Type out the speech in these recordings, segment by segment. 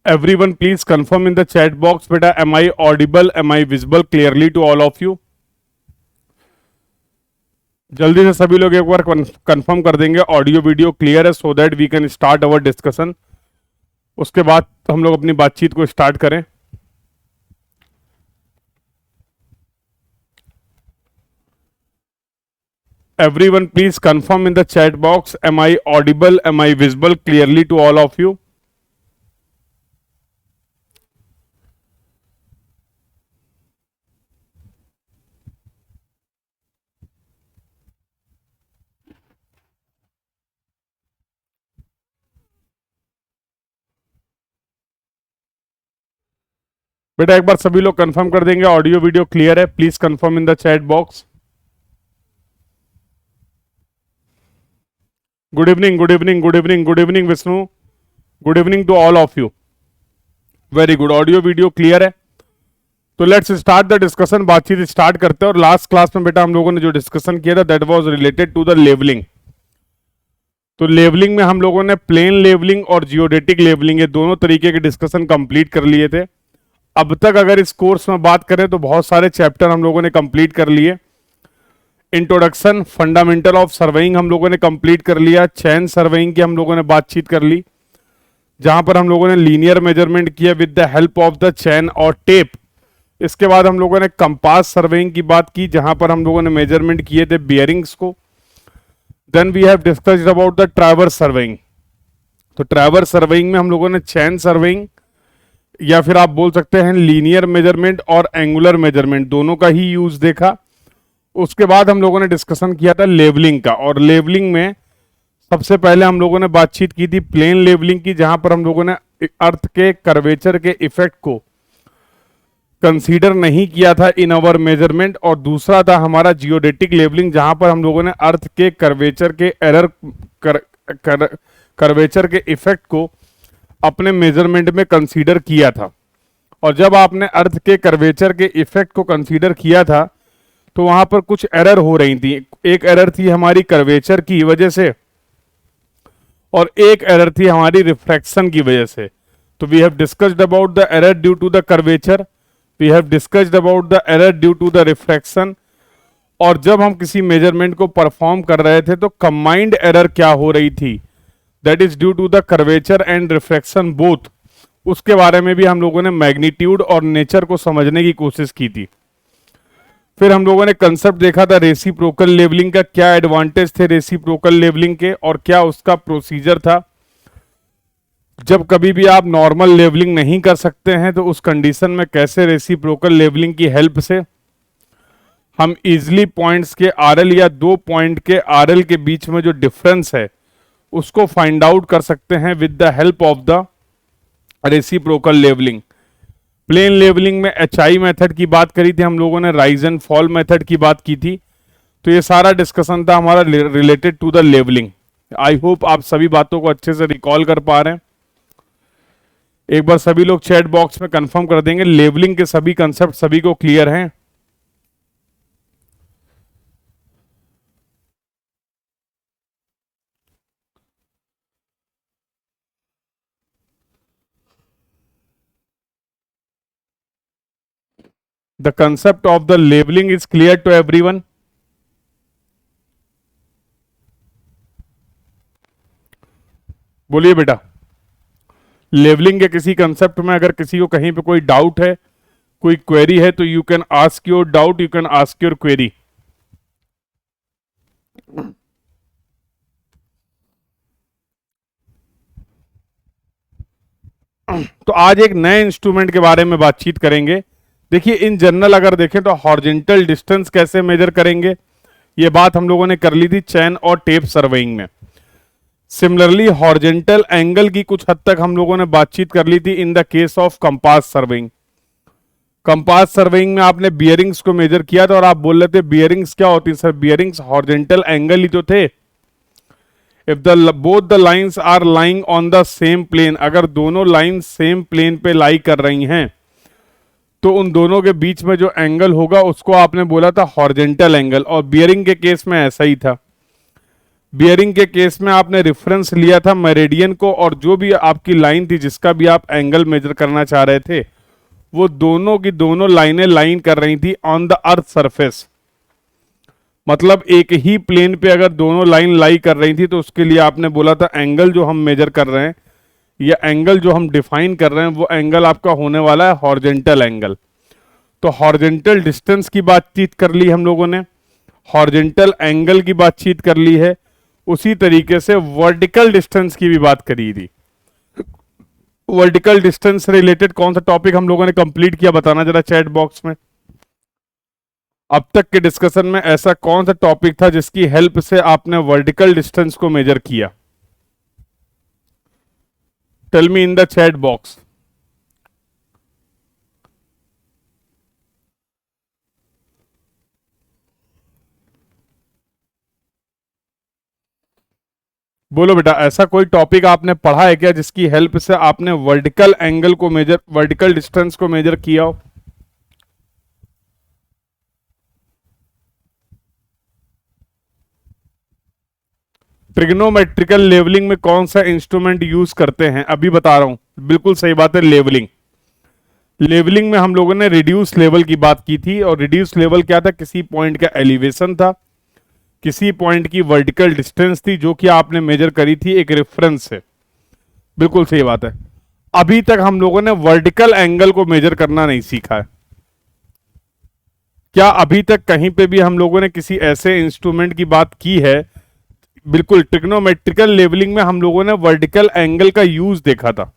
Everyone, please confirm in the chat box. Beta, am I audible? Am I visible clearly to all of you? जल्दी से सभी लोग एक बार confirm कर देंगे ऑडियो वीडियो क्लियर है, so that we can start our discussion. उसके बाद हम लोग अपनी बातचीत को स्टार्ट करें. Everyone, please confirm in the chat box. Am I audible? Am I visible clearly to all of you? बेटा एक बार सभी लोग कंफर्म कर देंगे ऑडियो वीडियो क्लियर है. Please confirm in the chat box. Good evening, good evening, good evening, good evening Vishnu. Good evening to all of you. Very good, audio video clear है. तो let's start the discussion. बातचीत start करते हैं. और last class में बेटा हम लोगों ने जो डिस्कशन किया था that was related to the levelling. तो लेवलिंग में हम लोगों ने प्लेन लेवलिंग और जियोडेटिक लेवलिंग ये दोनों तरीके के डिस्कशन कंप्लीट कर लिए थे. अब तक अगर इस कोर्स में बात करें तो बहुत सारे चैप्टर हम लोगों ने कंप्लीट कर लिए. इंट्रोडक्शन, फंडामेंटल ऑफ सर्वेइंग हम लोगों ने कंप्लीट कर लिया. चैन सर्वेइंग की हम लोगों ने बातचीत कर ली, जहां पर हम लोगों ने लीनियर मेजरमेंट किया with the help of the chain और टेप. इसके बाद हम लोगों ने कंपास सर्वेइंग की बात की, जहां पर हम लोगों ने मेजरमेंट किए थे बियरिंग्स को. Then we have discussed about the traverse surveying. तो ट्रैवर्स सर्वेइंग में हम लोगों ने चैन सर्वेइंग या फिर आप बोल सकते हैं लीनियर मेजरमेंट और एंगुलर मेजरमेंट दोनों का ही यूज देखा. उसके बाद हम लोगों ने डिस्कशन किया था लेवलिंग का. और लेवलिंग में सबसे पहले हम लोगों ने बातचीत की थी प्लेन लेवलिंग की, जहां पर हम लोगों ने अर्थ के कर्वेचर के इफेक्ट को कंसीडर नहीं किया था इन अवर मेजरमेंट. और दूसरा था हमारा जियोडेटिक लेवलिंग, जहां पर हम लोगों ने अर्थ के कर्वेचर के एरर कर्वेचर के इफेक्ट को अपने मेजरमेंट में कंसीडर किया था. और जब आपने अर्थ के कर्वेचर के इफेक्ट को कंसीडर किया था तो वहां पर कुछ एरर हो रही थी. एक एरर थी हमारी कर्वेचर की वजह से और एक एरर थी हमारी रिफ्रैक्शन की वजह से. तो we have discussed about the error due to the curvature, we have discussed about the error due to the refraction. और जब हम किसी मेजरमेंट को परफॉर्म कर रहे थे तो कंबाइंड एरर क्या हो रही थी, that is due to the curvature and refraction both. उसके बारे में भी हम लोगों ने मैग्नीट्यूड और नेचर को समझने की कोशिश की थी. फिर हम लोगों ने कंसेप्ट देखा था रेसिप्रोकल लेवलिंग का. क्या एडवांटेज थे रेसिप्रोकल लेवलिंग के और क्या उसका प्रोसीजर था. जब कभी भी आप नॉर्मल लेवलिंग नहीं कर सकते हैं तो उस कंडीशन में कैसे रेसिप्रोकल लेवलिंग की हेल्प से हम इजिली पॉइंट्स के आरएल या दो पॉइंट के आरएल के बीच में जो डिफरेंस है उसको फाइंड आउट कर सकते हैं with the help of the reciprocal levelling. Plane levelling में एचआई मेथड की बात करी थी हम लोगों ने, राइज एंड फॉल मेथड की बात की थी. तो ये सारा डिस्कशन था हमारा related to the levelling. I hope आप सभी बातों को अच्छे से रिकॉल कर पा रहे हैं. एक बार सभी लोग चैट बॉक्स में कंफर्म कर देंगे लेवलिंग के सभी कंसेप्ट सभी को क्लियर हैं. The concept of the labeling is clear to everyone. बोलिए बेटा. लेबलिंग के किसी कंसेप्ट में अगर किसी को कहीं पे कोई डाउट है, कोई क्वेरी है तो you can ask your doubt, you can ask your query. तो आज एक नए इंस्ट्रूमेंट के बारे में बातचीत करेंगे. देखिए इन जनरल अगर देखें तो हॉरिजॉन्टल डिस्टेंस कैसे मेजर करेंगे ये बात हम लोगों ने कर ली थी चैन और टेप सर्वेइंग में. सिमिलरली हॉरिजॉन्टल एंगल की कुछ हद तक हम लोगों ने बातचीत कर ली थी in the case of compass surveying. Compass surveying में आपने बियरिंग्स को मेजर किया था और आप बोल रहे थे बियरिंग्स क्या होती है सर, बियरिंग्स हॉरिजॉन्टल एंगल ही तो थे. If the both the lines are lying on the same plane, अगर दोनों लाइन सेम प्लेन पे लाई कर रही हैं तो उन दोनों के बीच में जो एंगल होगा उसको आपने बोला था हॉरिजॉन्टल एंगल. और बियरिंग के केस में ऐसा ही था. बियरिंग के केस में आपने रेफरेंस लिया था मेरिडियन को, और जो भी आपकी लाइन थी जिसका भी आप एंगल मेजर करना चाह रहे थे, वो दोनों की दोनों लाइनें लाइन कर रही थी ऑन द अर्थ सरफेस। मतलब एक ही प्लेन पे अगर दोनों लाइन लाई कर रही थी तो उसके लिए आपने बोला था एंगल जो हम मेजर कर रहे हैं या एंगल जो हम डिफाइन कर रहे हैं वो एंगल आपका होने वाला है हॉरिजॉन्टल एंगल। तो हॉरिजॉन्टल डिस्टेंस की बातचीत कर ली हम लोगों ने, हॉरिजॉन्टल एंगल की बातचीत कर ली है, उसी तरीके से वर्टिकल डिस्टेंस की भी बात करी थी। वर्टिकल डिस्टेंस से रिलेटेड कौन सा टॉपिक हम लोगों ने कंप्लीट किया, बताना जरा चैट बॉक्स में। अब तक के डिस्कशन में ऐसा कौन सा टॉपिक था जिसकी हेल्प से आपने वर्टिकल डिस्टेंस को मेजर किया? Tell me in the chat box. बोलो बेटा, ऐसा कोई टॉपिक आपने पढ़ा है क्या जिसकी हेल्प से आपने वर्टिकल एंगल को मेजर, वर्टिकल डिस्टेंस को मेजर किया हो? ट्रिग्नोमेट्रिकल लेवलिंग में कौन सा इंस्ट्रूमेंट यूज करते हैं? अभी बता रहा हूं, बिल्कुल सही बात है, लेवलिंग। लेवलिंग में हम लोगों ने रिड्यूस लेवल की बात की थी, और रिड्यूस लेवल क्या था? किसी पॉइंट का एलिवेशन था, किसी पॉइंट की वर्टिकल डिस्टेंस थी जो कि आपने मेजर करी थी एक रेफरेंस से। बिल्कुल सही बात है। अभी तक हम लोगों ने वर्टिकल एंगल को मेजर करना नहीं सीखा है। क्या अभी तक कहीं पे भी हम लोगों ने किसी ऐसे इंस्ट्रूमेंट की बात की है? बिल्कुल, ट्रिग्नोमेट्रिकल लेवलिंग में हम लोगों ने वर्टिकल एंगल का यूज देखा था।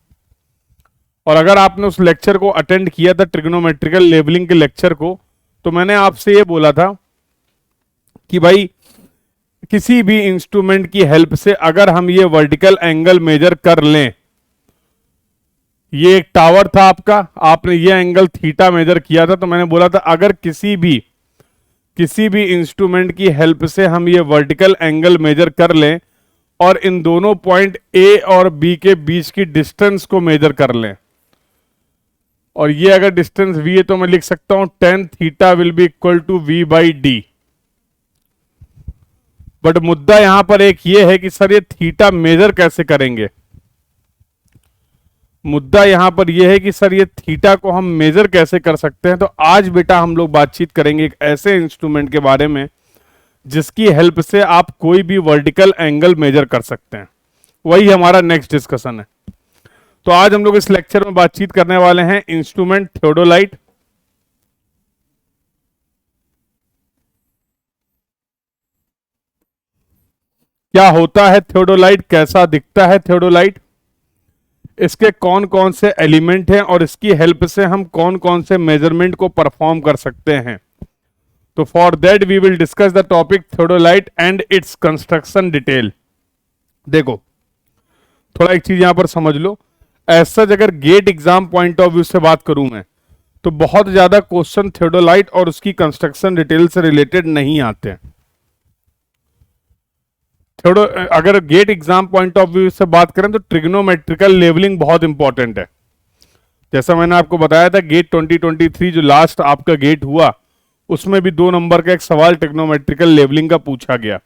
और अगर आपने उस लेक्चर को अटेंड किया था, ट्रिग्नोमेट्रिकल लेवलिंग के लेक्चर को, तो मैंने आपसे ये बोला था कि भाई किसी भी इंस्ट्रूमेंट की हेल्प से अगर हम ये वर्टिकल एंगल मेजर कर लें, ये एक टावर था आपका, आपने ये एंगल थीटा मेजर किया था, तो मैंने बोला था अगर किसी भी इंस्ट्रूमेंट की हेल्प से हम ये वर्टिकल एंगल मेजर कर लें और इन दोनों पॉइंट ए और बी के बीच की डिस्टेंस को मेजर कर लें, और ये अगर डिस्टेंस v है तो मैं लिख सकता हूं tan theta will be equal to v by D. But मुद्दा यहां पर एक ये है कि सर ये थीटा मेजर कैसे करेंगे? मुद्दा यहां पर यह है कि सर ये थीटा को हम मेजर कैसे कर सकते हैं? तो आज बेटा हम लोग बातचीत करेंगे एक ऐसे इंस्ट्रूमेंट के बारे में जिसकी हेल्प से आप कोई भी वर्टिकल एंगल मेजर कर सकते हैं। वही हमारा नेक्स्ट डिस्कशन है। तो आज हम लोग इस लेक्चर में बातचीत करने वाले हैं इंस्ट्रूमेंट थियोडोलाइट। क्या होता है थियोडोलाइट, कैसा दिखता है थियोडोलाइट, इसके कौन कौन से एलिमेंट हैं और इसकी हेल्प से हम कौन कौन से मेजरमेंट को परफॉर्म कर सकते हैं। तो for that we will discuss the topic theodolite and its construction detail. देखो, थोड़ा एक चीज यहां पर समझ लो, ऐसा अगर GATE exam point of view से बात करूं मैं, तो बहुत ज्यादा क्वेश्चन थियोडोलाइट और उसकी कंस्ट्रक्शन डिटेल से रिलेटेड नहीं आते हैं। अगर GATE exam point of view से बात करें तो ट्रिग्नोमेट्रिकल लेवलिंग बहुत इंपॉर्टेंट है। जैसा मैंने आपको बताया था, गेट 2023 जो लास्ट आपका गेट हुआ, उसमें भी 2 नंबर का एक सवाल ट्रिग्नोमेट्रिकल लेवलिंग का पूछा गया।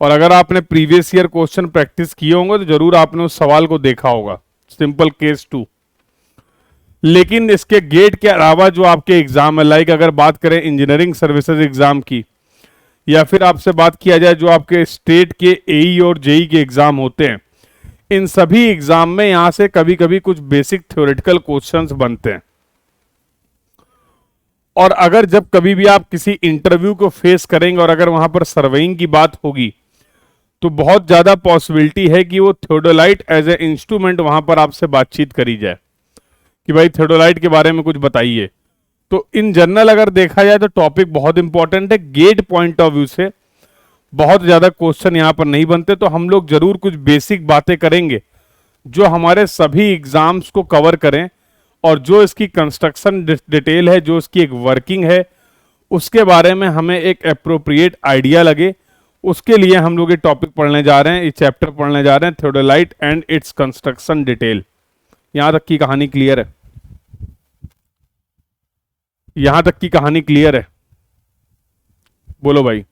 और अगर आपने प्रीवियस ईयर क्वेश्चन प्रैक्टिस किए होंगे तो जरूर आपने उस सवाल को देखा होगा, सिंपल केस 2। लेकिन इसके गेट के अलावा जो आपके एग्जाम है, लाइक अगर बात करें इंजीनियरिंग सर्विसेज एग्जाम की, या फिर आपसे बात किया जाए जो आपके स्टेट के एई और जेई के एग्जाम होते हैं, इन सभी एग्जाम में यहां से कभी कभी कुछ बेसिक थ्योरेटिकल क्वेश्चंस बनते हैं। और अगर जब कभी भी आप किसी इंटरव्यू को फेस करेंगे और अगर वहां पर सर्वेइंग की बात होगी, तो बहुत ज्यादा पॉसिबिलिटी है कि वो थियोडोलाइट एज ए इंस्ट्रूमेंट वहां पर आपसे बातचीत करी जाए कि भाई थियोडोलाइट के बारे में कुछ बताइए। तो इन जनरल अगर देखा जाए तो टॉपिक बहुत इंपॉर्टेंट है। गेट पॉइंट ऑफ व्यू से बहुत ज्यादा क्वेश्चन यहां पर नहीं बनते, तो हम लोग जरूर कुछ बेसिक बातें करेंगे जो हमारे सभी एग्जाम्स को कवर करें, और जो इसकी कंस्ट्रक्शन डिटेल है, जो इसकी एक वर्किंग है, उसके बारे में हमें एक अप्रोप्रिएट आइडिया लगे। उसके लिए हम लोग ये टॉपिक पढ़ने जा रहे हैं, ये चैप्टर पढ़ने जा रहे हैं, theodolite and its construction detail. यहां तक की कहानी क्लियर है? यहां तक की कहानी क्लियर है? बोलो भाई।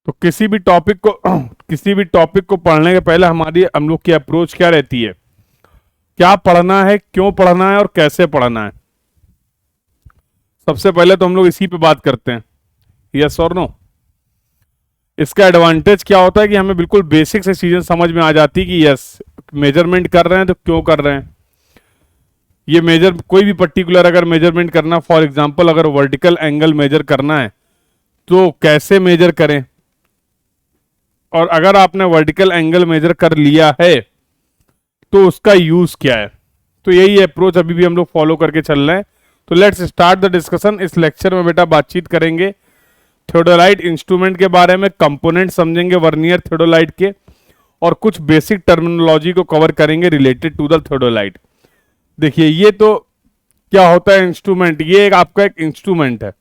तो किसी भी टॉपिक को किसी भी टॉपिक को पढ़ने के पहले हम लोग की अप्रोच क्या रहती है, क्या पढ़ना है, क्यों पढ़ना है और कैसे पढ़ना है। सबसे पहले तो हम लोग इसी पे बात करते हैं, यस और नो। इसका एडवांटेज क्या होता है कि हमें बिल्कुल बेसिक से चीजें समझ में आ जाती कि यस मेजरमेंट कर रहे हैं तो क्यों कर रहे हैं। ये मेजर कोई भी पर्टिकुलर अगर मेजरमेंट करना, फॉर एग्जांपल अगर वर्टिकल एंगल मेजर करना है तो कैसे मेजर करें, और अगर आपने वर्टिकल एंगल मेजर कर लिया है तो उसका यूज क्या है। तो यही अप्रोच अभी भी हम लोग फॉलो करके चल रहे हैं। तो लेट्स स्टार्ट द डिस्कशन। इस लेक्चर में बेटा बातचीत करेंगे थियोडोलाइट इंस्ट्रूमेंट के बारे में, कंपोनेंट समझेंगे वर्नियर थियोडोलाइट के, और कुछ बेसिक टर्मिनोलॉजी को कवर करेंगे रिलेटेड टू द थियोडोलाइट। देखिए ये तो क्या होता है इंस्ट्रूमेंट, ये आपका एक इंस्ट्रूमेंट है।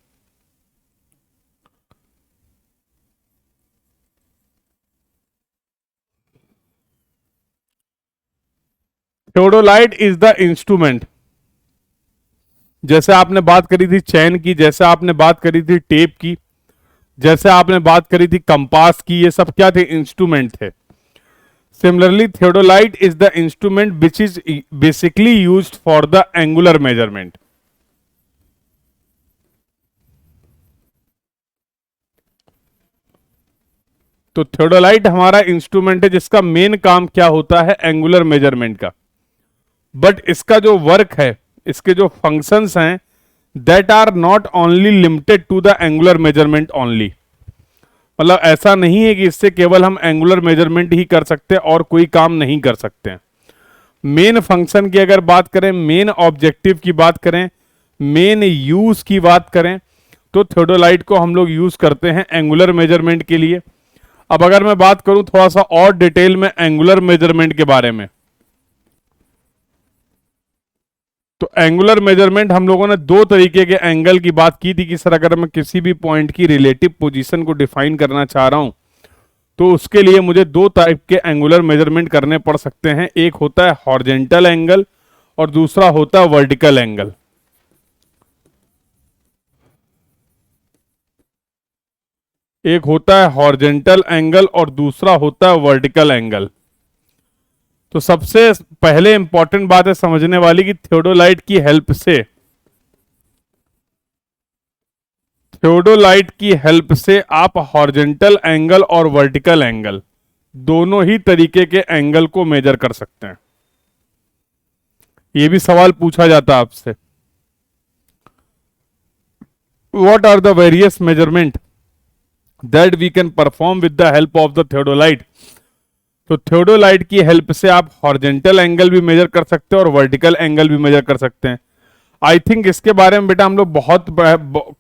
Theodolite is the instrument. जैसे आपने बात करी थी चैन की, जैसे आपने बात करी थी टेप की, जैसे आपने बात करी थी कंपास की, ये सब क्या थे, इंस्ट्रूमेंट थे। Similarly theodolite is the instrument which is basically used for the angular measurement. तो थियोडोलाइट हमारा इंस्ट्रूमेंट है जिसका मेन काम क्या होता है, एंगुलर मेजरमेंट का। बट इसका जो वर्क है, इसके जो फंक्शंस हैं, that are not only limited to the angular measurement only. मतलब ऐसा नहीं है कि इससे केवल हम एंगुलर मेजरमेंट ही कर सकते हैं और कोई काम नहीं कर सकते हैं। मेन फंक्शन की अगर बात करें, मेन ऑब्जेक्टिव की बात करें, मेन यूज की बात करें, तो थियोडोलाइट को हम लोग यूज करते हैं एंगुलर मेजरमेंट के लिए। अब अगर मैं बात करूं थोड़ा सा और डिटेल में एंगुलर मेजरमेंट के बारे में, तो एंगुलर मेजरमेंट हम लोगों ने दो तरीके के एंगल की बात की थी कि सर अगर मैं किसी भी पॉइंट की रिलेटिव पोजीशन को डिफाइन करना चाह रहा हूं तो उसके लिए मुझे दो टाइप के एंगुलर मेजरमेंट करने पड़ सकते हैं। एक होता है हॉरिजॉन्टल एंगल और दूसरा होता है वर्टिकल एंगल। एक होता है हॉरिजॉन्टल एंगल और दूसरा होता है वर्टिकल एंगल। तो सबसे पहले इंपॉर्टेंट बात है समझने वाली कि थियोडोलाइट की हेल्प से आप हॉरिजॉन्टल एंगल और वर्टिकल एंगल दोनों ही तरीके के एंगल को मेजर कर सकते हैं। यह भी सवाल पूछा जाता है आपसे, what are the various measurement that we can perform with the help of the theodolite. तो थियोडोलाइट की हेल्प से आप हॉरिजॉन्टल एंगल भी मेजर कर सकते हैं और वर्टिकल एंगल भी मेजर कर सकते हैं। आई थिंक इसके बारे में बेटा हम लोग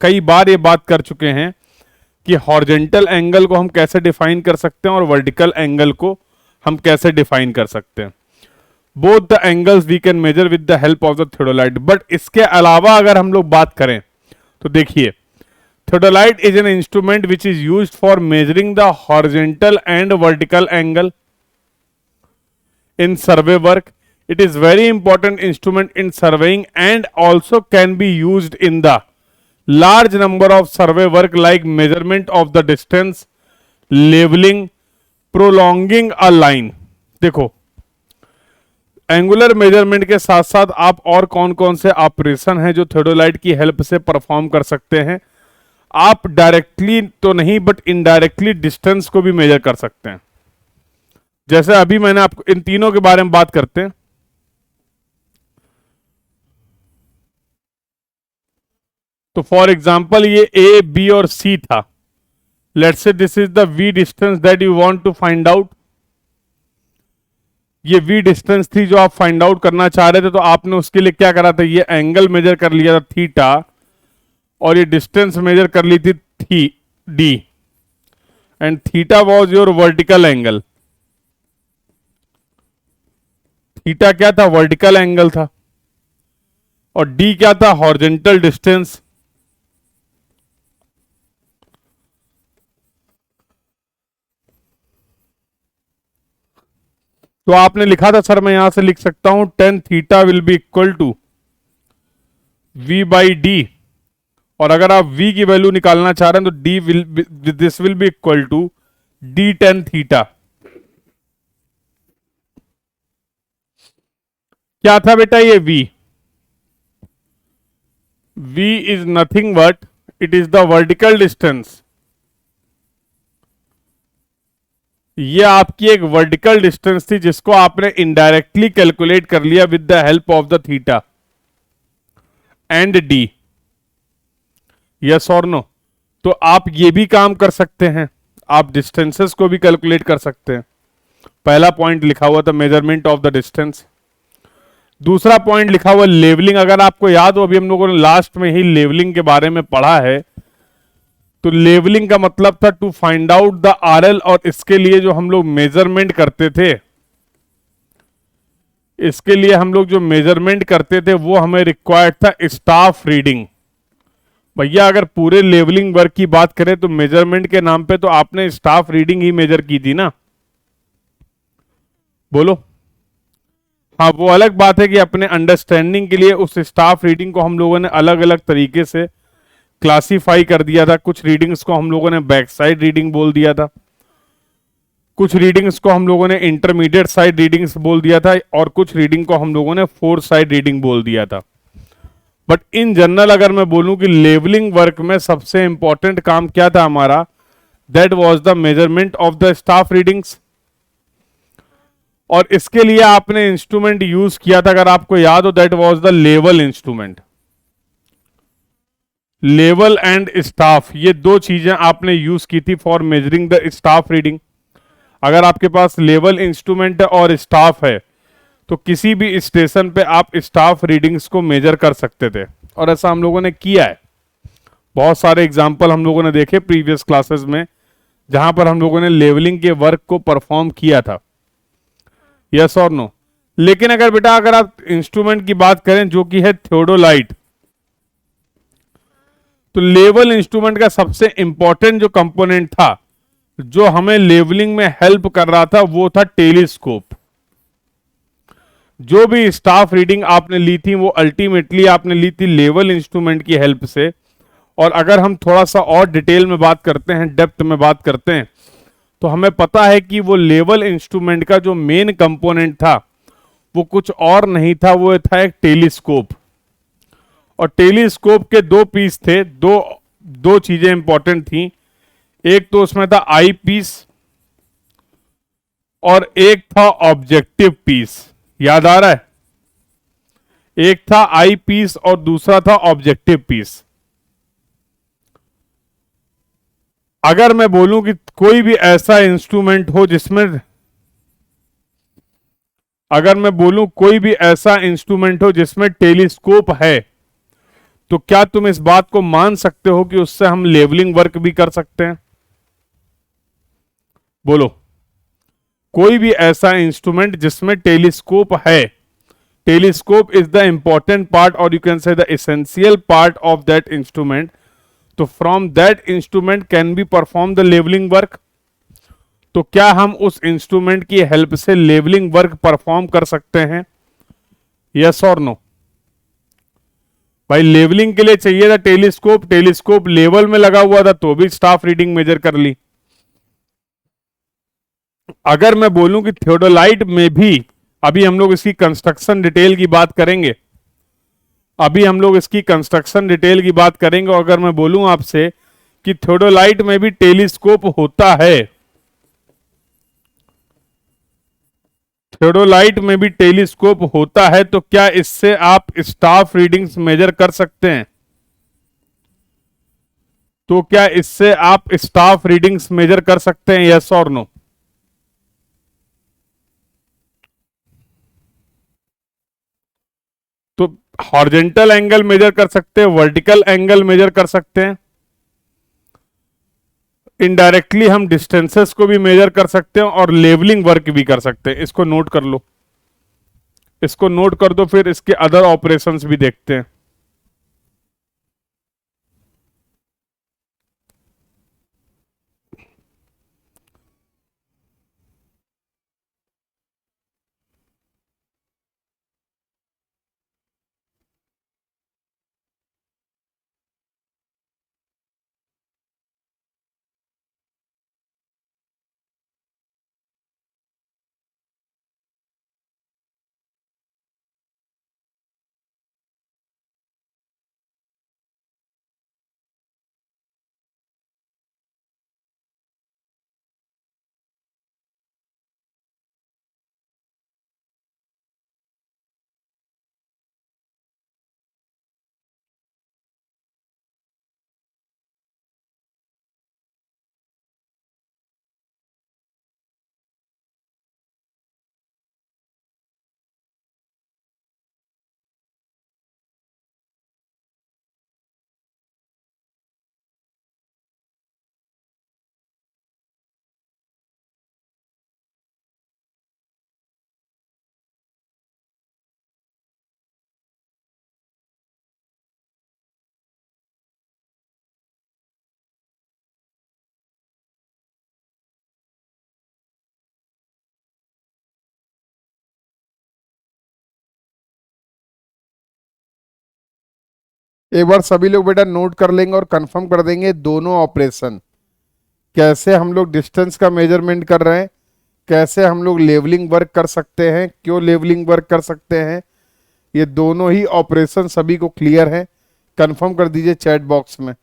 कई बार ये बात कर चुके हैं कि हॉरिजॉन्टल एंगल को हम कैसे डिफाइन कर सकते हैं और वर्टिकल एंगल को हम कैसे डिफाइन कर सकते हैं। Both the angles we can measure with the help of the theodolite. But इसके अलावा अगर हम लोग बात करें तो देखिए theodolite is an instrument which is used for measuring the horizontal and vertical angle in survey work. It is very important instrument in surveying and also can be used in the large number of survey work like measurement of the distance, leveling, prolonging a line। देखो angular measurement के साथ साथ आप और कौन कौन से operation हैं जो थियोडोलाइट की हेल्प से परफॉर्म कर सकते हैं। आप डायरेक्टली तो नहीं बट इनडायरेक्टली डिस्टेंस को भी मेजर कर सकते हैं। जैसे अभी मैंने आपको इन तीनों के बारे में बात करते हैं। तो फॉर एग्जांपल ये ए बी और सी था। Let's say this is the V distance that you want to find out. ये वी डिस्टेंस थी जो आप फाइंड आउट करना चाह रहे थे। तो आपने उसके लिए क्या करा था, ये एंगल मेजर कर लिया था थीटा और ये डिस्टेंस मेजर कर ली थी D and theta was your vertical angle. Theta क्या था, वर्टिकल एंगल था, और डी क्या था, हॉरिजॉन्टल डिस्टेंस। तो आपने लिखा था सर मैं यहां से लिख सकता हूं tan theta will be equal to V by D और अगर आप v की वैल्यू निकालना चाह रहे हैं तो this will be equal to d tan theta. क्या था बेटा ये v? v is nothing but it is the vertical distance. ये आपकी एक वर्टिकल डिस्टेंस थी जिसको आपने इनडायरेक्टली कैलकुलेट कर लिया with the help of the theta and D. Yes और नो? तो आप ये भी काम कर सकते हैं, आप डिस्टेंसेस को भी कैलकुलेट कर सकते हैं। पहला पॉइंट लिखा हुआ था मेजरमेंट ऑफ द डिस्टेंस, दूसरा पॉइंट लिखा हुआ लेवलिंग। अगर आपको याद हो अभी हम लोगों ने लास्ट में ही लेवलिंग के बारे में पढ़ा है। तो लेवलिंग का मतलब था to find out the RL, और इसके लिए जो हम लोग मेजरमेंट करते थे, इसके लिए हम लोग जो मेजरमेंट करते थे वो हमें रिक्वायर्ड था स्टाफ रीडिंग। भैया अगर पूरे लेवलिंग वर्क की बात करें तो मेजरमेंट के नाम पे तो आपने स्टाफ रीडिंग ही मेजर की थी ना, बोलो। हाँ, वो अलग बात है कि अपने अंडरस्टैंडिंग के लिए उस स्टाफ रीडिंग को हम लोगों ने अलग अलग तरीके से क्लासिफाई कर दिया था। कुछ रीडिंग्स को हम लोगों ने बैक साइड रीडिंग बोल दिया था, कुछ रीडिंग्स को हम लोगों ने इंटरमीडिएट साइड रीडिंग्स बोल दिया था, और कुछ रीडिंग को हम लोगों ने फोर साइड रीडिंग बोल दिया था। बट इन जनरल अगर मैं बोलूं कि लेवलिंग वर्क में सबसे इंपॉर्टेंट काम क्या था हमारा, that was the measurement of the staff readings. और इसके लिए आपने इंस्ट्रूमेंट यूज किया था, अगर आपको याद हो, that was the level instrument. Level and staff, ये दो चीजें आपने यूज की थी for measuring the staff reading. अगर आपके पास लेवल इंस्ट्रूमेंट है और स्टाफ है तो किसी भी स्टेशन पे आप स्टाफ रीडिंग्स को मेजर कर सकते थे, और ऐसा हम लोगों ने किया है। बहुत सारे एग्जाम्पल हम लोगों ने देखे प्रीवियस क्लासेस में जहां पर हम लोगों ने लेवलिंग के वर्क को परफॉर्म किया था। यस और नो? लेकिन अगर बेटा अगर आप इंस्ट्रूमेंट की बात करें जो कि है थियोडोलाइट, तो लेवल इंस्ट्रूमेंट का सबसे इंपॉर्टेंट जो कंपोनेंट था जो हमें लेवलिंग में हेल्प कर रहा था वो था टेलीस्कोप। जो भी स्टाफ रीडिंग आपने ली थी वो अल्टीमेटली आपने ली थी लेवल इंस्ट्रूमेंट की हेल्प से। और अगर हम थोड़ा सा और डिटेल में बात करते हैं, डेप्थ में बात करते हैं, तो हमें पता है कि वो लेवल इंस्ट्रूमेंट का जो मेन कंपोनेंट था वो कुछ और नहीं था, वो था एक टेलीस्कोप। और टेलीस्कोप के दो पीस थे, दो दो चीजें इंपॉर्टेंट थी। एक तो उसमें था आई पीस और एक था ऑब्जेक्टिव पीस। याद आ रहा है? एक था आई पीस और दूसरा था ऑब्जेक्टिव पीस। अगर मैं बोलूं कि कोई भी ऐसा इंस्ट्रूमेंट हो जिसमें, अगर मैं बोलूं कोई भी ऐसा इंस्ट्रूमेंट हो जिसमें टेलीस्कोप है, तो क्या तुम इस बात को मान सकते हो कि उससे हम लेवलिंग वर्क भी कर सकते हैं? बोलो। कोई भी ऐसा इंस्ट्रूमेंट जिसमें टेलीस्कोप है, telescope is the important part और you can say the essential part of that instrument, तो from that instrument can be perform the levelling work. तो क्या हम उस इंस्ट्रूमेंट की हेल्प से लेवलिंग वर्क परफॉर्म कर सकते हैं? यस और नो? भाई लेवलिंग के लिए चाहिए था टेलीस्कोप, टेलीस्कोप लेवल में लगा हुआ था तो भी स्टाफ रीडिंग मेजर कर ली। अगर मैं बोलूं कि थियोडोलाइट में भी, अभी हम लोग इसकी कंस्ट्रक्शन डिटेल की बात करेंगे, अभी हम लोग इसकी कंस्ट्रक्शन डिटेल की बात करेंगे, और अगर मैं बोलूं आपसे कि थियोडोलाइट में भी टेलीस्कोप होता है, थियोडोलाइट में भी टेलीस्कोप होता है, तो क्या इससे आप स्टाफ रीडिंग्स मेजर कर सकते हैं? तो क्या इससे आप स्टाफ रीडिंग्स मेजर कर सकते हैं? यस और नो? तो हॉरिजेंटल एंगल मेजर कर सकते हैं, वर्टिकल एंगल मेजर कर सकते हैं, इनडायरेक्टली हम डिस्टेंसेस को भी मेजर कर सकते हैं और लेवलिंग वर्क भी कर सकते हैं। इसको नोट कर लो, इसको नोट कर दो, फिर इसके अदर ऑपरेशंस भी देखते हैं। एक बार सभी लोग बेटा नोट कर लेंगे और कंफर्म कर देंगे दोनों ऑपरेशन, कैसे हम लोग डिस्टेंस का मेजरमेंट कर रहे हैं, कैसे हम लोग लेवलिंग वर्क कर सकते हैं, क्यों लेवलिंग वर्क कर सकते हैं। ये दोनों ही ऑपरेशन सभी को क्लियर है, कंफर्म कर दीजिए चैट बॉक्स में।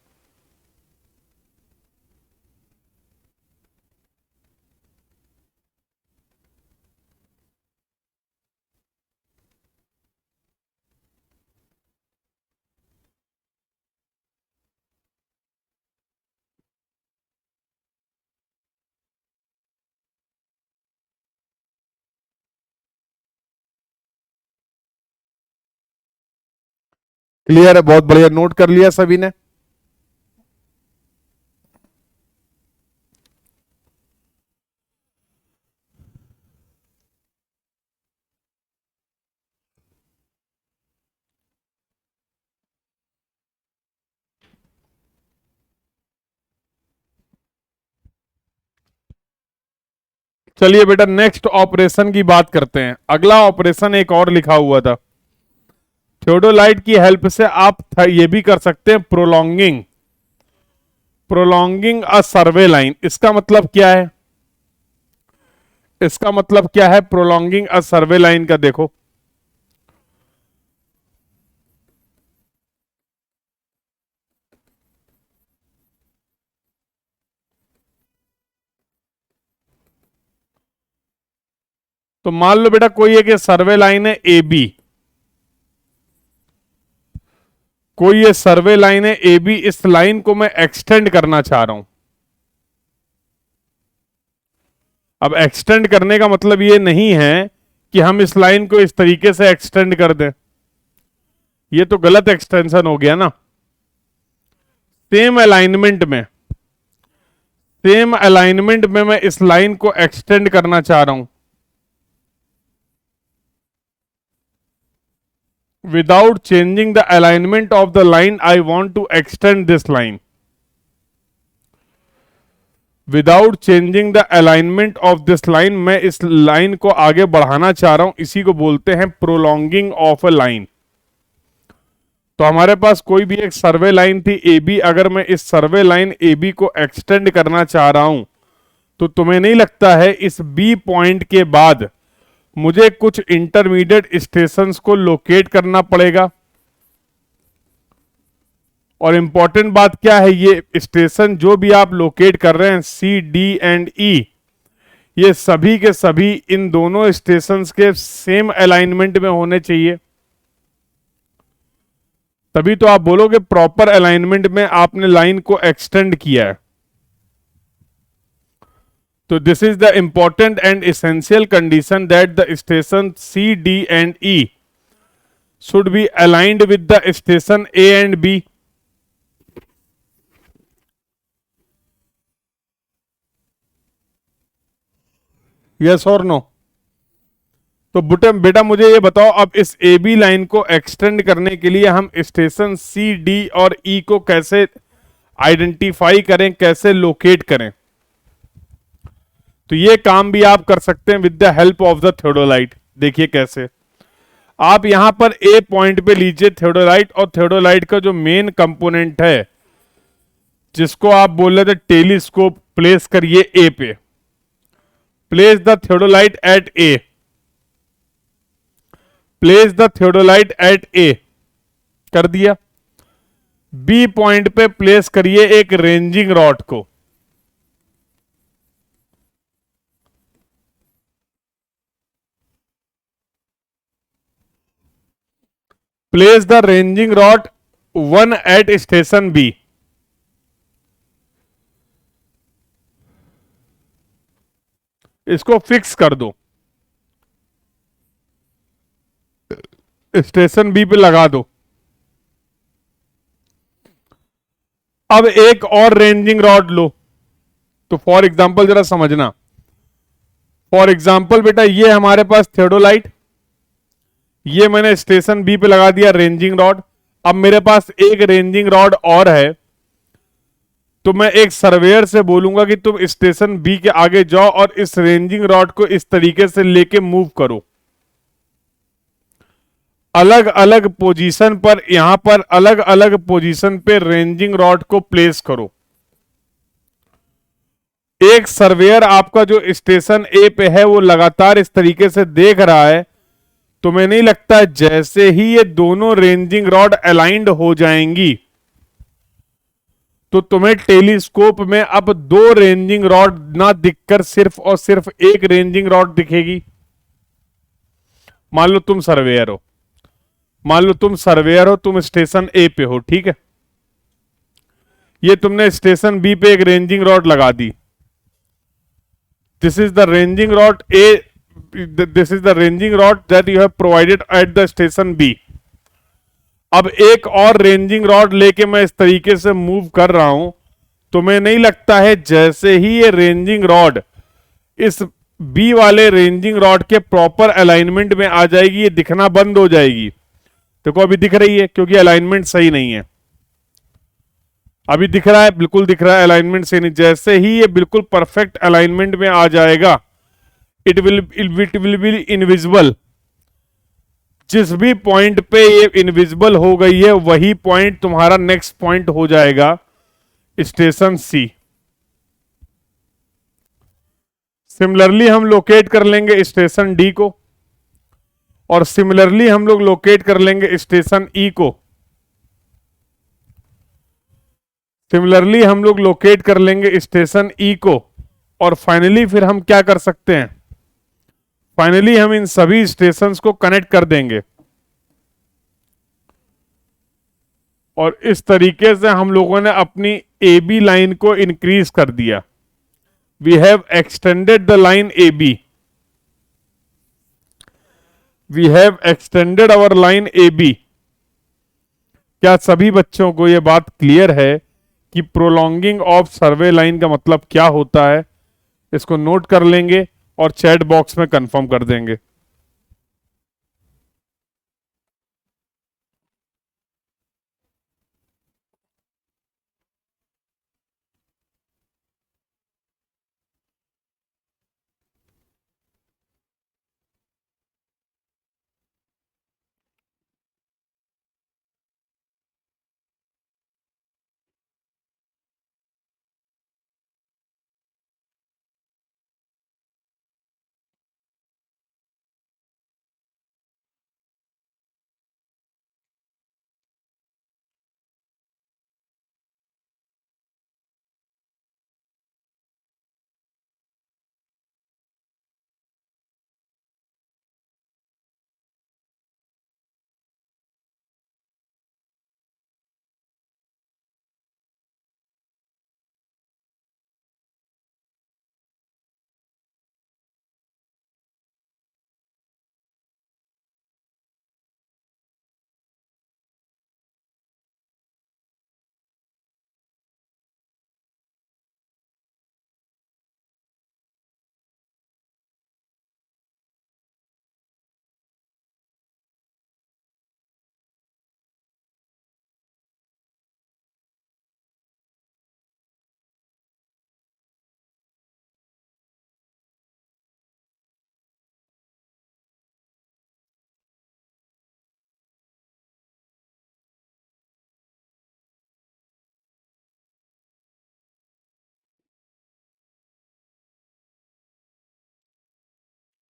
क्लियर है, बहुत बढ़िया, नोट कर लिया सभी ने। चलिए बेटा नेक्स्ट ऑपरेशन की बात करते हैं। अगला ऑपरेशन एक और लिखा हुआ था, थियोडोलाइट की हेल्प से आप ये भी कर सकते हैं, प्रोलॉन्गिंग, प्रोलॉन्गिंग अ सर्वे लाइन। इसका मतलब क्या है, इसका मतलब क्या है प्रोलॉन्गिंग अ सर्वे लाइन का, देखो तो मान लो बेटा कोई एक सर्वे लाइन है ए बी, कोई ये सर्वे लाइन है ए बी, इस लाइन को मैं एक्सटेंड करना चाह रहा हूं। अब एक्सटेंड करने का मतलब ये नहीं है कि हम इस लाइन को इस तरीके से एक्सटेंड कर दें, ये तो गलत एक्सटेंशन हो गया ना। सेम अलाइनमेंट में, सेम अलाइनमेंट में मैं इस लाइन को एक्सटेंड करना चाह रहा हूं, without changing the alignment of the line I want to extend this line, without changing the alignment of this line, मैं इस लाइन को आगे बढ़ाना चाह रहा हूं, इसी को बोलते हैं प्रोलॉन्गिंग ऑफ अ लाइन। तो हमारे पास कोई भी एक सर्वे लाइन थी ए बी, अगर मैं इस सर्वे लाइन ए बी को एक्सटेंड करना चाह रहा हूं, तो तुम्हें नहीं लगता है इस बी पॉइंट के बाद मुझे कुछ इंटरमीडिएट स्टेशंस को लोकेट करना पड़ेगा। और इंपॉर्टेंट बात क्या है, ये स्टेशन जो भी आप लोकेट कर रहे हैं सी डी एंड ई, ये सभी के सभी इन दोनों स्टेशंस के सेम अलाइनमेंट में होने चाहिए, तभी तो आप बोलोगे प्रॉपर अलाइनमेंट में आपने लाइन को एक्सटेंड किया है। तो this is the important and essential condition that the station C D and E should be aligned with the station A and B. Yes और नो? तो बेटा मुझे ये बताओ, अब इस ए बी लाइन को एक्सटेंड करने के लिए हम स्टेशन सी डी और ई को कैसे आइडेंटिफाई करें, कैसे लोकेट करें? तो ये काम भी आप कर सकते हैं with the help of the theodolite. देखिए कैसे, आप यहां पर ए पॉइंट पे लीजिए थियोडोलाइट, और थियोडोलाइट का जो मेन कंपोनेंट है जिसको आप बोल रहे थे टेलीस्कोप, प्लेस करिए ए पे, place the theodolite at A, place the theodolite at A, कर दिया। बी पॉइंट पे प्लेस करिए एक रेंजिंग रॉड को, place the ranging rod 1 at station B. इसको फिक्स कर दो, स्टेशन बी पे लगा दो। अब एक और रेंजिंग रॉड लो, तो फॉर एग्जांपल जरा समझना, फॉर एग्जांपल बेटा ये हमारे पास थियोडोलाइट, ये मैंने स्टेशन बी पे लगा दिया रेंजिंग रॉड। अब मेरे पास एक रेंजिंग रॉड और है, तो मैं एक सर्वेयर से बोलूंगा कि तुम स्टेशन बी के आगे जाओ और इस रेंजिंग रॉड को इस तरीके से लेके मूव करो। अलग अलग पोजीशन पर, यहां पर अलग अलग पोजीशन पे रेंजिंग रॉड को प्लेस करो। एक सर्वेयर आपका जो स्टेशन ए पे है वो लगातार इस तरीके से देख रहा है, तुम्हें नहीं लगता है जैसे ही ये दोनों रेंजिंग रॉड अलाइंड हो जाएंगी तो तुम्हें टेलीस्कोप में अब दो रेंजिंग रॉड ना दिखकर सिर्फ और सिर्फ एक रेंजिंग रॉड दिखेगी? मान लो तुम सर्वेयर हो, मान लो तुम सर्वेयर हो, तुम स्टेशन ए पे हो, ठीक है। ये तुमने स्टेशन बी पे एक रेंजिंग रॉड लगा दी। This is the ranging rod A, this is the ranging rod that you have provided at the station B. अब एक और रेंजिंग रॉड लेके मैं इस तरीके से मूव कर रहा हूं, तुम्हें नहीं लगता है जैसे ही ये रेंजिंग रॉड इस बी वाले रेंजिंग रॉड के प्रॉपर अलाइनमेंट में आ जाएगी, ये दिखना बंद हो जाएगी? देखो अभी दिख रही है क्योंकि अलाइनमेंट सही नहीं है। अभी दिख रहा है, बिल्कुल दिख रहा है, अलाइनमेंट सही नहीं। जैसे ही ये बिल्कुल परफेक्ट अलाइनमेंट में आ जाएगा, इट विल बी इनविजिबल। जिस भी पॉइंट पे ये इनविजिबल हो गई है वही पॉइंट तुम्हारा नेक्स्ट पॉइंट हो जाएगा स्टेशन सी। सिमिलरली हम लोकेट कर लेंगे स्टेशन डी को, और सिमिलरली हम लोग लोकेट कर लेंगे स्टेशन ई को। सिमिलरली हम लोग लोकेट कर लेंगे स्टेशन ई को, और फाइनली फिर हम क्या कर सकते हैं, फाइनली हम इन सभी स्टेशंस को कनेक्ट कर देंगे। और इस तरीके से हम लोगों ने अपनी ए बी लाइन को इंक्रीज कर दिया। We have extended the line A B, we have extended our line A B. क्या सभी बच्चों को यह बात क्लियर है कि प्रोलॉन्गिंग ऑफ सर्वे लाइन का मतलब क्या होता है? इसको नोट कर लेंगे और चैट बॉक्स में कंफर्म कर देंगे।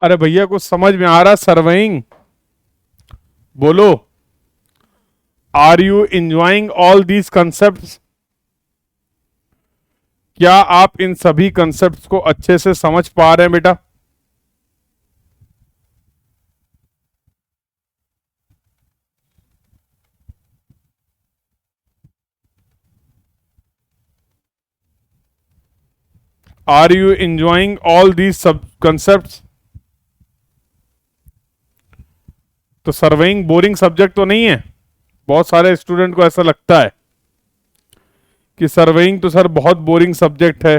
अरे भैया कुछ समझ में आ रहा? सर्वेइंग बोलो, are you enjoying all these concepts? क्या आप इन सभी कंसेप्ट्स को अच्छे से समझ पा रहे हैं बेटा? Are you enjoying all these सब कंसेप्ट्स? तो सर्वेइंग बोरिंग सब्जेक्ट तो नहीं है? बहुत सारे स्टूडेंट को ऐसा लगता है कि सर्वेइंग तो सर बहुत बोरिंग सब्जेक्ट है,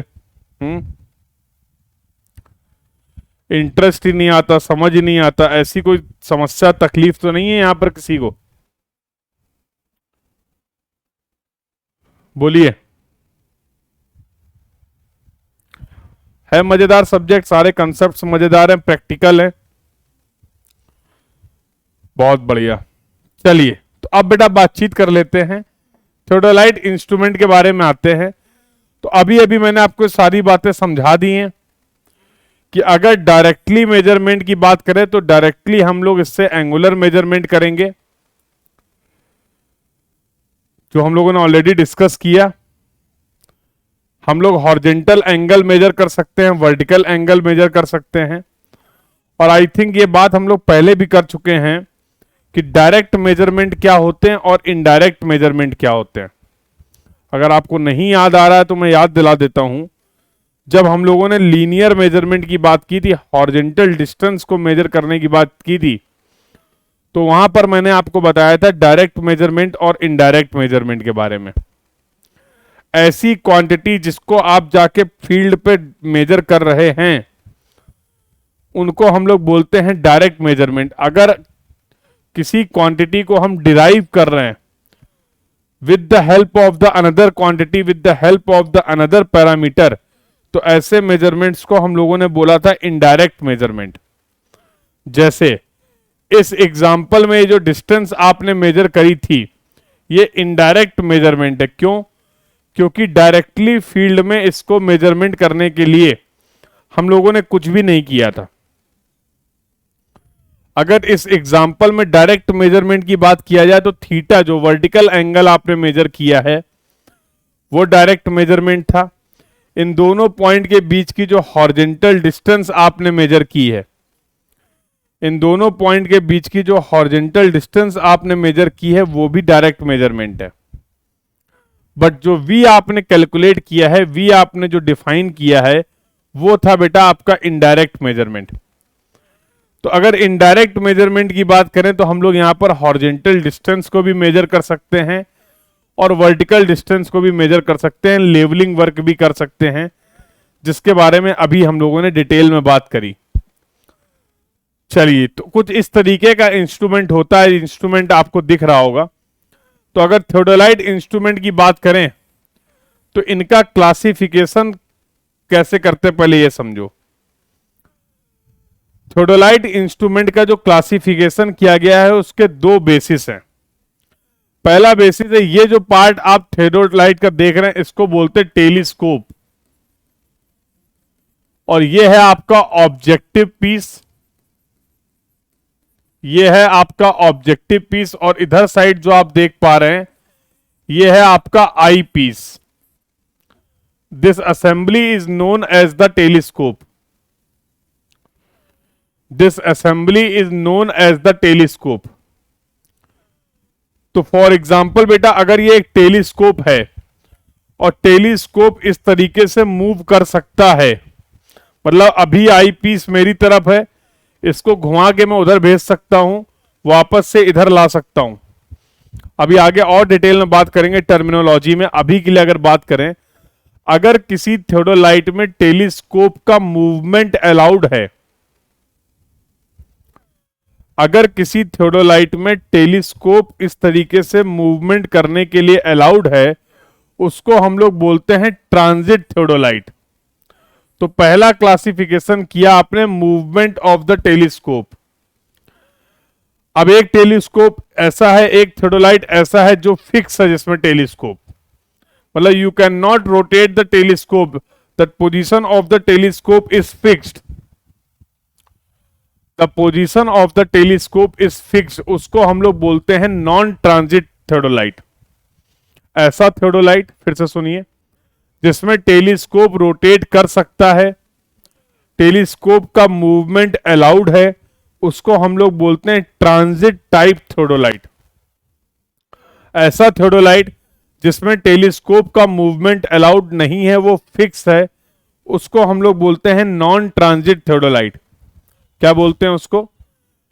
इंटरेस्ट ही नहीं आता, समझ ही नहीं आता। ऐसी कोई समस्या तकलीफ तो नहीं है यहां पर किसी को? बोलिए। है मजेदार सब्जेक्ट, सारे कंसेप्ट्स मजेदार हैं, प्रैक्टिकल है, बहुत बढ़िया। चलिए तो अब बेटा बातचीत कर लेते हैं, थियोडोलाइट इंस्ट्रूमेंट के बारे में आते हैं। तो अभी अभी मैंने आपको सारी बातें समझा दी हैं कि अगर डायरेक्टली मेजरमेंट की बात करें तो डायरेक्टली हम लोग इससे एंगुलर मेजरमेंट करेंगे, जो हम लोगों ने ऑलरेडी डिस्कस किया। हम लोग हॉरिजॉन्टल एंगल मेजर कर सकते हैं, वर्टिकल एंगल मेजर कर सकते हैं, और आई थिंक ये बात हम लोग पहले भी कर चुके हैं कि डायरेक्ट मेजरमेंट क्या होते हैं और इनडायरेक्ट मेजरमेंट क्या होते हैं। अगर आपको नहीं याद आ रहा है तो मैं याद दिला देता हूं। जब हम लोगों ने लीनियर मेजरमेंट की बात की थी, हॉरिजॉन्टल डिस्टेंस को मेजर करने की बात की थी, तो वहां पर मैंने आपको बताया था डायरेक्ट मेजरमेंट और इनडायरेक्ट मेजरमेंट के बारे में। ऐसी क्वांटिटी जिसको आप जाके फील्ड पे मेजर कर रहे हैं उनको हम लोग बोलते हैं डायरेक्ट मेजरमेंट। अगर किसी क्वांटिटी को हम डिराइव कर रहे हैं with the help of the another quantity, with the help of the another parameter, तो ऐसे मेजरमेंट्स को हम लोगों ने बोला था इनडायरेक्ट मेजरमेंट। जैसे इस एग्जाम्पल में जो डिस्टेंस आपने मेजर करी थी ये इनडायरेक्ट मेजरमेंट है। क्यों? क्योंकि डायरेक्टली फील्ड में इसको मेजरमेंट करने के लिए हम लोगों ने कुछ भी नहीं किया था। अगर इस एग्जाम्पल में डायरेक्ट मेजरमेंट की बात किया जाए तो थीटा, जो वर्टिकल एंगल आपने मेजर किया है, वो डायरेक्ट मेजरमेंट था। इन दोनों पॉइंट के बीच की जो हॉरिजॉन्टल डिस्टेंस आपने मेजर की है, इन दोनों पॉइंट के बीच की जो हॉरिजॉन्टल डिस्टेंस आपने मेजर की है वो भी डायरेक्ट मेजरमेंट है। बट जो v आपने कैलकुलेट किया है, v आपने जो डिफाइन किया है, वो था बेटा आपका इनडायरेक्ट मेजरमेंट। तो अगर इनडायरेक्ट मेजरमेंट की बात करें तो हम लोग यहां पर हॉरिजॉन्टल डिस्टेंस को भी मेजर कर सकते हैं और वर्टिकल डिस्टेंस को भी मेजर कर सकते हैं, लेवलिंग वर्क भी कर सकते हैं, जिसके बारे में अभी हम लोगों ने डिटेल में बात करी। चलिए, तो कुछ इस तरीके का इंस्ट्रूमेंट होता है, इंस्ट्रूमेंट आपको दिख रहा होगा। तो अगर थियोडोलाइट इंस्ट्रूमेंट की बात करें तो इनका क्लासिफिकेशन कैसे करते हैं पहले ये समझो। थियोडोलाइट इंस्ट्रूमेंट का जो क्लासिफिकेशन किया गया है उसके दो बेसिस हैं। पहला बेसिस है, ये जो पार्ट आप थियोडोलाइट का देख रहे हैं इसको बोलते हैं टेलीस्कोप, और ये है आपका ऑब्जेक्टिव पीस, ये है आपका ऑब्जेक्टिव पीस, और इधर साइड जो आप देख पा रहे हैं ये है आपका eyepiece. This assembly is known as the telescope, this assembly is known as the telescope. तो फॉर एग्जाम्पल बेटा, अगर ये एक टेलीस्कोप है और टेलीस्कोप इस तरीके से मूव कर सकता है, मतलब अभी आई पीस मेरी तरफ है, इसको घुमा के मैं उधर भेज सकता हूं, वापस से इधर ला सकता हूं। अभी आगे और डिटेल में बात करेंगे टर्मिनोलॉजी में। अभी के लिए अगर बात करें, अगर किसी थियोडोलाइट में टेलीस्कोप का मूवमेंट अलाउड है, अगर किसी थियोडोलाइट में टेलीस्कोप इस तरीके से मूवमेंट करने के लिए अलाउड है, उसको हम लोग बोलते हैं ट्रांजिट थियोडोलाइट। तो पहला क्लासिफिकेशन किया आपने मूवमेंट ऑफ द टेलीस्कोप। अब एक टेलीस्कोप ऐसा है, एक थियोडोलाइट ऐसा है जो फिक्स है, जिसमें टेलीस्कोप मतलब you can not rotate the telescope, the position of the telescope is fixed, the position of the telescope is fixed, उसको हम लोग बोलते हैं नॉन ट्रांजिट थियोडोलाइट। ऐसा थियोडोलाइट, फिर से सुनिए, जिसमें टेलीस्कोप रोटेट कर सकता है, टेलीस्कोप का मूवमेंट अलाउड है, उसको हम लोग बोलते हैं ट्रांजिट टाइप थियोडोलाइट। ऐसा थियोडोलाइट जिसमें टेलीस्कोप का मूवमेंट अलाउड नहीं है, वो फिक्स है, उसको हम लोग बोलते हैं नॉन ट्रांजिट थियोडोलाइट। क्या बोलते हैं उसको?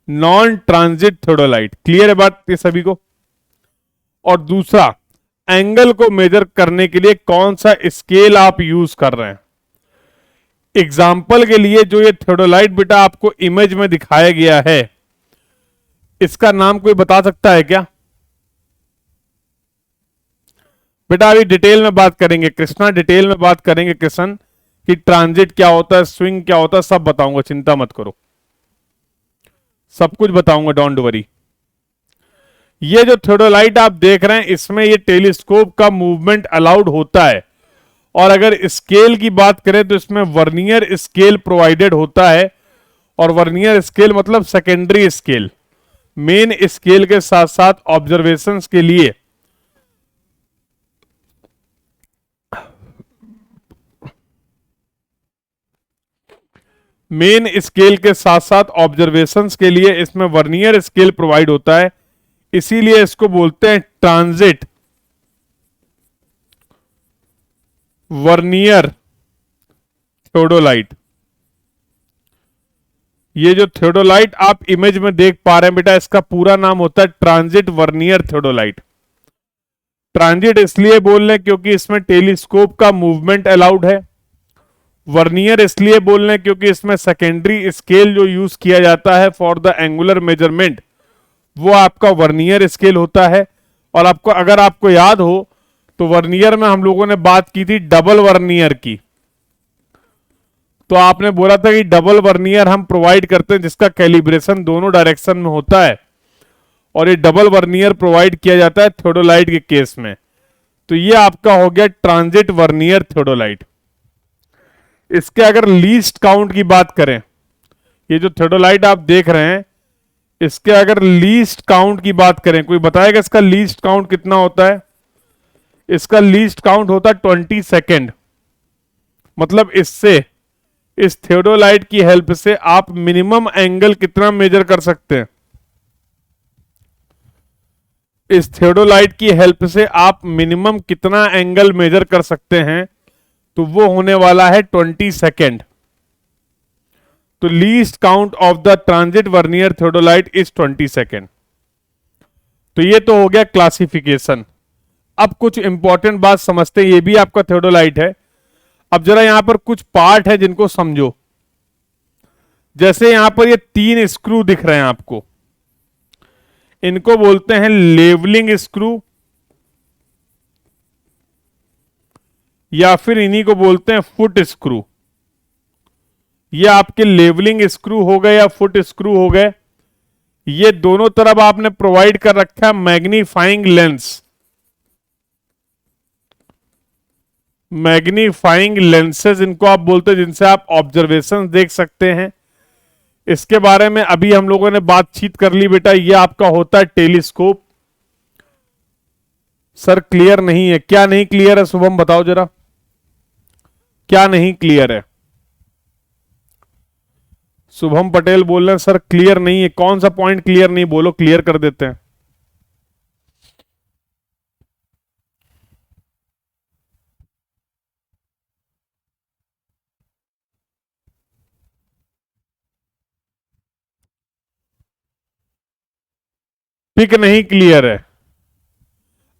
Non transit theodolite. क्लियर है बात ये सभी को? और दूसरा, एंगल को मेजर करने के लिए कौन सा स्केल आप यूज कर रहे हैं। एग्जाम्पल के लिए जो ये थियोडोलाइट बेटा आपको इमेज में दिखाया गया है, इसका नाम कोई बता सकता है क्या? बेटा अभी डिटेल में बात करेंगे, कृष्णा डिटेल में बात करेंगे कृष्ण, कि ट्रांजिट क्या होता है, स्विंग क्या होता है, सब बताऊंगा, चिंता मत करो, सब कुछ बताऊंगा, डोंट वरी। ये जो थियोडोलाइट आप देख रहे हैं इसमें ये टेलीस्कोप का मूवमेंट अलाउड होता है। और अगर स्केल की बात करें तो इसमें वर्नियर स्केल प्रोवाइडेड होता है। और वर्नियर स्केल मतलब सेकेंडरी स्केल, मेन स्केल के साथ साथ ऑब्जर्वेशंस के लिए ऑब्जर्वेशंस के लिए इसमें वर्नियर स्केल प्रोवाइड होता है। इसीलिए इसको बोलते हैं ट्रांजिट वर्नियर थियोडोलाइट। ये जो थियोडोलाइट आप इमेज में देख पा रहे हैं बेटा, इसका पूरा नाम होता है ट्रांजिट वर्नियर थियोडोलाइट। ट्रांजिट इसलिए बोल रहे हैं क्योंकि इसमें टेलीस्कोप का मूवमेंट अलाउड है। वर्नियर इसलिए बोल रहे हैं क्योंकि इसमें सेकेंडरी स्केल जो यूज किया जाता है फॉर द एंगुलर मेजरमेंट वो आपका वर्नियर स्केल होता है। और आपको अगर आपको याद हो तो वर्नियर में हम लोगों ने बात की थी डबल वर्नियर की। तो आपने बोला था कि डबल वर्नियर हम प्रोवाइड करते हैं जिसका कैलिब्रेशन दोनों डायरेक्शन में होता है। और ये डबल वर्नियर प्रोवाइड किया जाता है थियोडोलाइट के केस में। तो ये आपका हो गया ट्रांजिट वर्नियर थियोडोलाइट। इसके अगर लीस्ट काउंट की बात करें, ये जो थियोडोलाइट आप देख रहे हैं इसके अगर लीस्ट काउंट की बात करें, कोई बताएगा इसका लीस्ट काउंट कितना होता है? इसका लीस्ट काउंट होता है 20 सेकेंड। मतलब इस थियोडोलाइट की हेल्प से आप मिनिमम एंगल कितना मेजर कर सकते हैं? इस थियोडोलाइट की हेल्प से आप मिनिमम कितना एंगल मेजर कर सकते हैं? तो वो होने वाला है 20 सेकेंड। तो least count of the transit vernier theodolite is 20 second. तो ये तो हो गया क्लासिफिकेशन। अब कुछ इंपॉर्टेंट बात समझते हैं, ये भी आपका थियोडोलाइट है। अब जरा यहां पर कुछ पार्ट है जिनको समझो। जैसे यहां पर ये 3 स्क्रू दिख रहे हैं आपको, इनको बोलते हैं लेवलिंग स्क्रू या फिर इन्हीं को बोलते हैं फुट स्क्रू। ये आपके लेवलिंग स्क्रू हो गए या फुट स्क्रू हो गए। ये दोनों तरफ आपने प्रोवाइड कर रखा है मैग्नीफाइंग लेंस। मैग्नीफाइंग लेंसेज इनको आप बोलते हैं, जिनसे आप ऑब्जर्वेशन देख सकते हैं। इसके बारे में अभी हम लोगों ने बातचीत कर ली बेटा। ये आपका होता है टेलीस्कोप। सर क्लियर नहीं है, क्या नहीं क्लियर है? शुभम बताओ जरा, क्या नहीं क्लियर है? शुभम पटेल बोल रहे हैं सर क्लियर नहीं है। कौन सा पॉइंट क्लियर नहीं, बोलो, क्लियर कर देते हैं। पिक नहीं क्लियर है?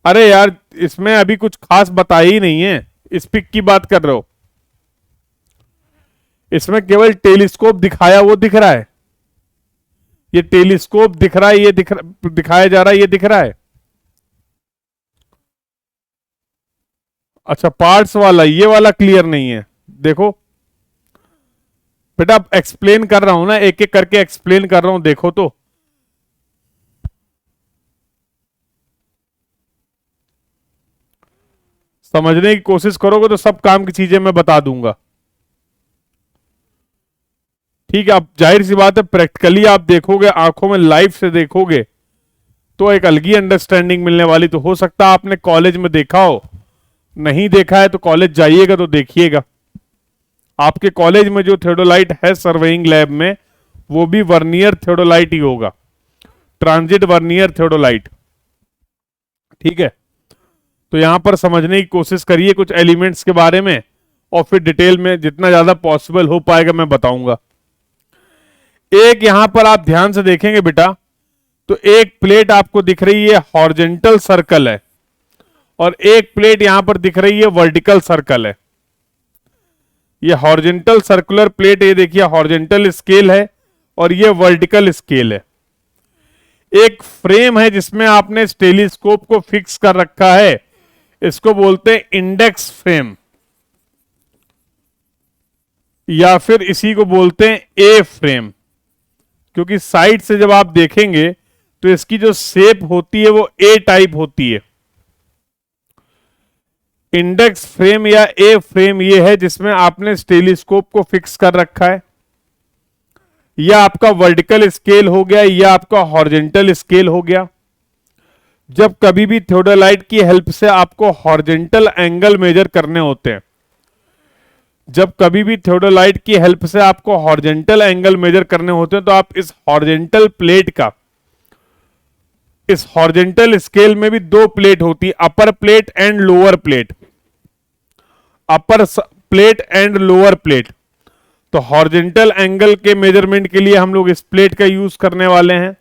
अरे यार इसमें अभी कुछ खास बताया ही नहीं है। इस पिक की बात कर रहे हो? इसमें केवल टेलीस्कोप दिखाया, वो दिख रहा है। ये टेलीस्कोप दिख रहा है, ये दिखाया जा रहा है, ये दिख रहा है। अच्छा पार्ट्स वाला, ये वाला क्लियर नहीं है। देखो बेटा, अब एक्सप्लेन कर रहा हूं ना, एक एक करके एक्सप्लेन कर रहा हूं, देखो तो। समझने की कोशिश करोगे तो सब काम की चीजें मैं बता दूंगा। ठीक है, अब जाहिर सी बात है प्रैक्टिकली आप देखोगे, आंखों में लाइव से देखोगे तो एक अलग ही अंडरस्टैंडिंग मिलने वाली। तो हो सकता है आपने कॉलेज में देखा हो, नहीं देखा है तो कॉलेज जाइएगा तो देखिएगा। आपके कॉलेज में जो थियोडोलाइट है सर्वेइंग लैब में, वो भी वर्नियर थियोडोलाइट ही होगा, ट्रांजिट वर्नियर थियोडोलाइट। ठीक है, तो यहां पर समझने की कोशिश करिए कुछ एलिमेंट्स के बारे में, और फिर डिटेल में जितना ज्यादा पॉसिबल हो पाएगा मैं बताऊंगा। एक यहां पर आप ध्यान से देखेंगे बेटा, तो एक प्लेट आपको दिख रही है हॉरिजॉन्टल सर्कल है, और एक प्लेट यहां पर दिख रही है वर्टिकल सर्कल है। ये हॉरिजॉन्टल सर्कुलर प्लेट, ये देखिए हॉरिजॉन्टल स्केल है और ये वर्टिकल स्केल है। एक फ्रेम है जिसमें आपने इस टेलीस्कोप को फिक्स कर रखा है, इसको बोलते हैं इंडेक्स फ्रेम, या फिर इसी को बोलते हैं ए फ्रेम। क्योंकि साइड से जब आप देखेंगे तो इसकी जो शेप होती है वो ए टाइप होती है। इंडेक्स फ्रेम या ए फ्रेम ये है जिसमें आपने टेलीस्कोप को फिक्स कर रखा है। यह आपका वर्टिकल स्केल हो गया, यह आपका हॉरिजेंटल स्केल हो गया। जब कभी भी थियोडोलाइट की हेल्प से आपको हॉरिजेंटल एंगल मेजर करने होते हैं, जब कभी भी थियोडोलाइट की हेल्प से आपको हॉरिजेंटल एंगल मेजर करने होते हैं, तो आप इस हॉरिजेंटल प्लेट का, इस हॉरिजेंटल स्केल में भी दो प्लेट होती है, upper plate and lower plate, upper plate and lower plate. तो हॉरिजेंटल एंगल के मेजरमेंट के लिए हम लोग इस प्लेट का यूज करने वाले हैं।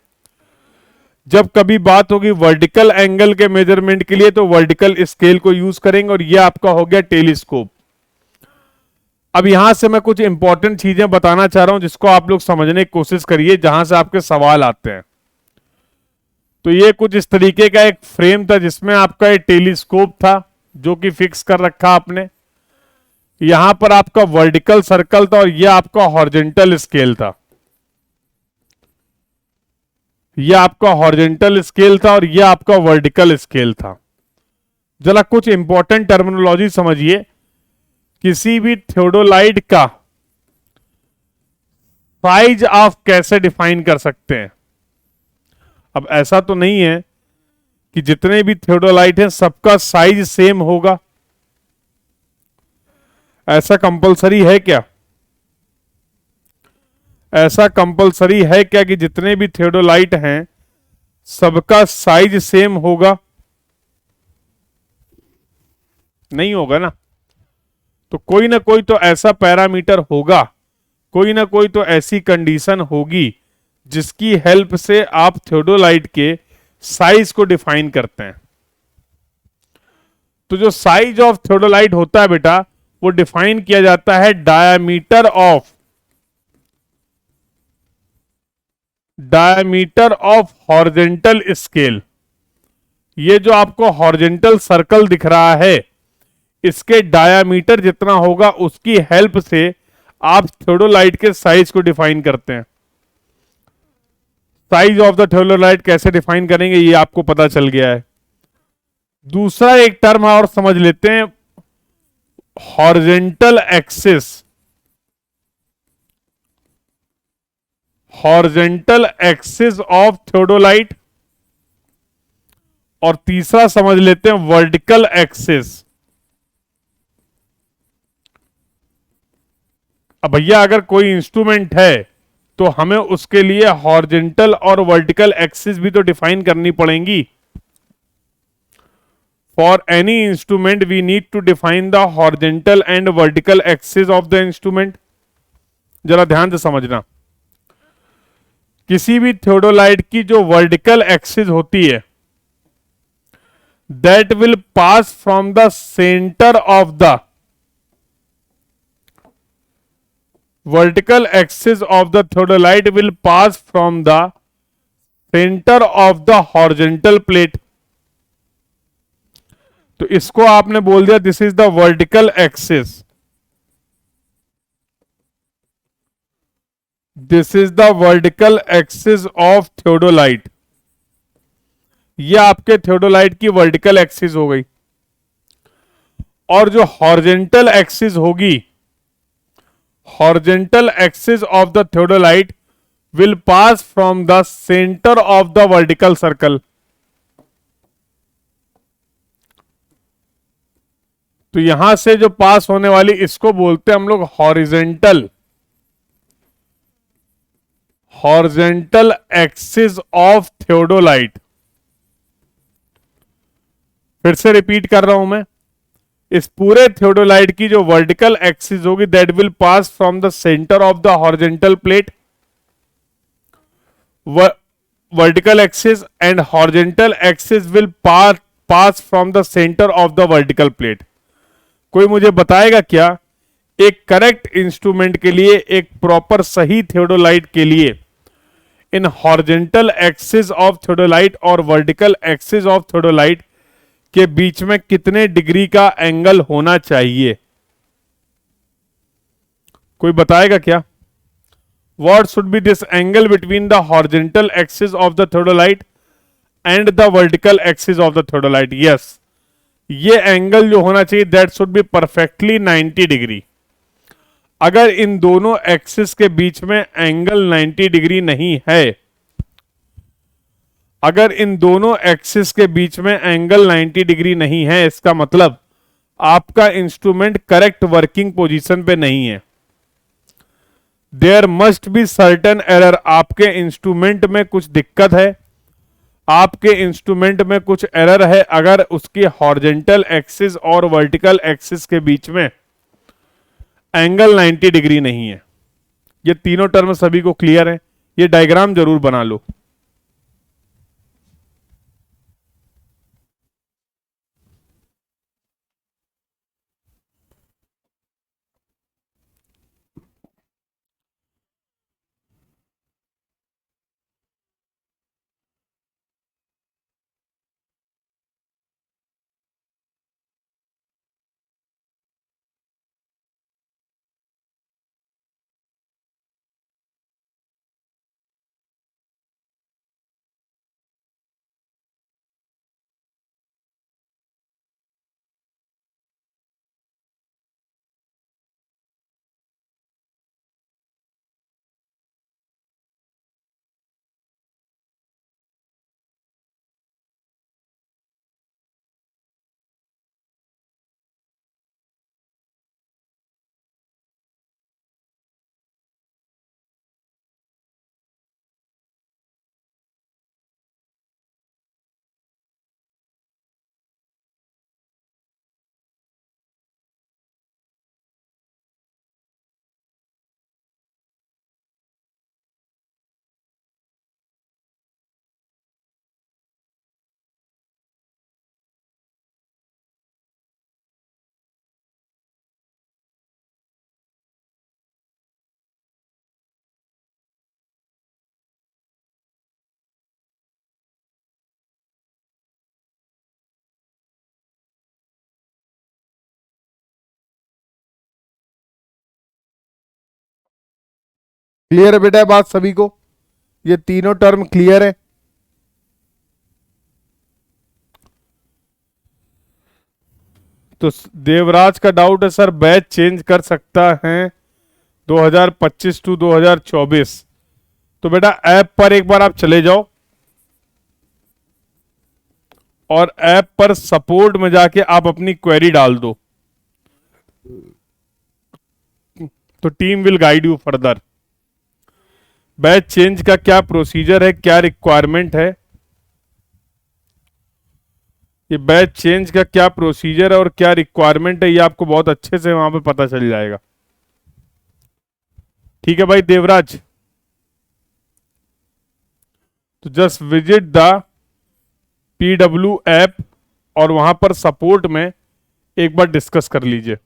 जब कभी बात होगी वर्टिकल एंगल के मेजरमेंट के लिए तो वर्टिकल स्केल को यूज करेंगे, और यह आपका हो गया टेलीस्कोप। अब यहां से मैं कुछ इंपॉर्टेंट चीजें बताना चाह रहा हूं जिसको आप लोग समझने की कोशिश करिए, जहां से आपके सवाल आते हैं। तो ये कुछ इस तरीके का एक फ्रेम था जिसमें आपका एक टेलीस्कोप था जो कि फिक्स कर रखा आपने। यहां पर आपका वर्टिकल सर्कल था और यह आपका हॉरिजेंटल स्केल था। यह आपका हॉरिजेंटल स्केल था और यह आपका वर्टिकल स्केल था। जरा कुछ इंपॉर्टेंट टर्मिनोलॉजी समझिए। किसी भी थियोडोलाइट का साइज आप कैसे डिफाइन कर सकते हैं? अब ऐसा तो नहीं है कि जितने भी थियोडोलाइट हैं सबका साइज सेम होगा, ऐसा कंपलसरी है क्या? ऐसा कंपलसरी है क्या कि जितने भी थियोडोलाइट हैं सबका साइज सेम होगा? नहीं होगा ना। तो कोई ना कोई तो ऐसा पैरामीटर होगा, कोई ना कोई तो ऐसी कंडीशन होगी जिसकी हेल्प से आप थियोडोलाइट के साइज को डिफाइन करते हैं। तो जो साइज ऑफ थियोडोलाइट होता है बेटा, वो डिफाइन किया जाता है डायामीटर ऑफ हॉरिजेंटल स्केल। ये जो आपको हॉरिजेंटल सर्कल दिख रहा है, इसके डायामीटर जितना होगा उसकी हेल्प से आप थियोडोलाइट के साइज को डिफाइन करते हैं। साइज ऑफ द थियोडोलाइट कैसे डिफाइन करेंगे ये आपको पता चल गया है। दूसरा एक टर्म और समझ लेते हैं, horizontal axis. Horizontal axis of theodolite. और तीसरा समझ लेते हैं वर्टिकल एक्सिस। अब भैया अगर कोई इंस्ट्रूमेंट है तो हमें उसके लिए हॉरिजेंटल और वर्टिकल एक्सिस भी तो डिफाइन करनी पड़ेंगी। For any instrument we need to define the horizontal and vertical axis of the instrument. जरा ध्यान से समझना, किसी भी थियोडोलाइट की जो वर्टिकल एक्सिस होती है, that will pass from the centre of the vertical axis of the theodolite will pass from the center of the horizontal plate। तो इसको आपने बोल दिया this is the vertical axis, this is the vertical axis of theodolite. यह आपके theodolite की vertical axis हो गई। और जो हॉरिजेंटल एक्सिस होगी, horizontal axis of the theodolite will pass from the center of the vertical circle। तो यहां से जो पास होने वाली इसको बोलते हैं हम लोग हॉरिजेंटल एक्सिस ऑफ थियोडोलाइट। फिर से रिपीट कर रहा हूं मैं, इस पूरे थियोडोलाइट की जो वर्टिकल एक्सिस होगी that will pass from the centre of the horizontal plate. Vertical axis and horizontal axis will pass from the centre of the vertical plate. कोई मुझे बताएगा क्या एक करेक्ट इंस्ट्रूमेंट के लिए, एक प्रॉपर सही थियोडोलाइट के लिए in horizontal axis of theodolite और वर्टिकल एक्सिस ऑफ थियोडोलाइट के बीच में कितने डिग्री का एंगल होना चाहिए? कोई बताएगा क्या? What should be this angle between the horizontal axis of the theodolite and the vertical axis of the theodolite. Yes, ये एंगल जो होना चाहिए that should be perfectly 90 degree. अगर इन दोनों एक्सिस के बीच में एंगल 90 डिग्री नहीं है, अगर इन दोनों एक्सिस के बीच में एंगल 90 डिग्री नहीं है, इसका मतलब आपका इंस्ट्रूमेंट करेक्ट वर्किंग पोजीशन पे नहीं है। There must be certain error. आपके इंस्ट्रूमेंट में कुछ दिक्कत है, आपके इंस्ट्रूमेंट में कुछ एरर है अगर उसकी हॉरिजॉन्टल एक्सिस और वर्टिकल एक्सिस के बीच में एंगल 90 डिग्री नहीं है। ये तीनों टर्म सभी को क्लियर है? ये डायग्राम जरूर बना लो। क्लियर है बेटा बात सभी को? ये तीनों टर्म क्लियर है? तो देवराज का डाउट है सर बैच चेंज कर सकता है 2025 टू 2024। तो बेटा ऐप पर एक बार आप चले जाओ और ऐप पर सपोर्ट में जाके आप अपनी क्वेरी डाल दो, तो team will guide you further. Batch change का क्या प्रोसीजर है, क्या रिक्वायरमेंट है, ये बैच चेंज का क्या प्रोसीजर है और क्या रिक्वायरमेंट है, ये आपको बहुत अच्छे से वहां पे पता चल जाएगा। ठीक है भाई देवराज, तो just visit the PW app और वहां पर सपोर्ट में एक बार डिस्कस कर लीजिए।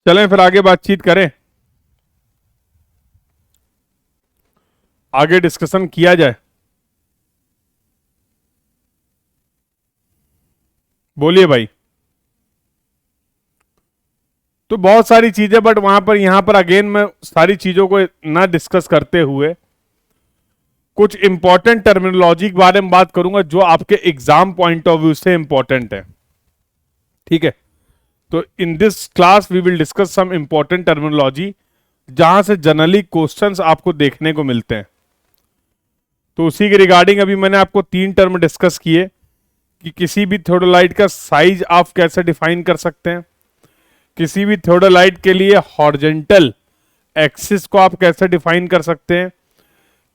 चलें फिर आगे बातचीत करें, आगे डिस्कशन किया जाए। बोलिए भाई। तो बहुत सारी चीजें, बट वहां पर यहां पर अगेन मैं सारी चीजों को ना डिस्कस करते हुए कुछ इंपॉर्टेंट टर्मिनोलॉजी के बारे में बात करूंगा जो आपके एग्जाम पॉइंट ऑफ व्यू से इंपॉर्टेंट है। ठीक है, तो in this class we will discuss some important terminology जहां से जनरली क्वेश्चंस आपको देखने को मिलते हैं। तो उसी के रिगार्डिंग अभी मैंने आपको 3 टर्म डिस्कस किए कि किसी भी थियोडोलाइट का साइज आप कैसे डिफाइन कर सकते हैं, किसी भी थियोडोलाइट के लिए हॉरिजॉन्टल एक्सिस को आप कैसे डिफाइन कर सकते हैं,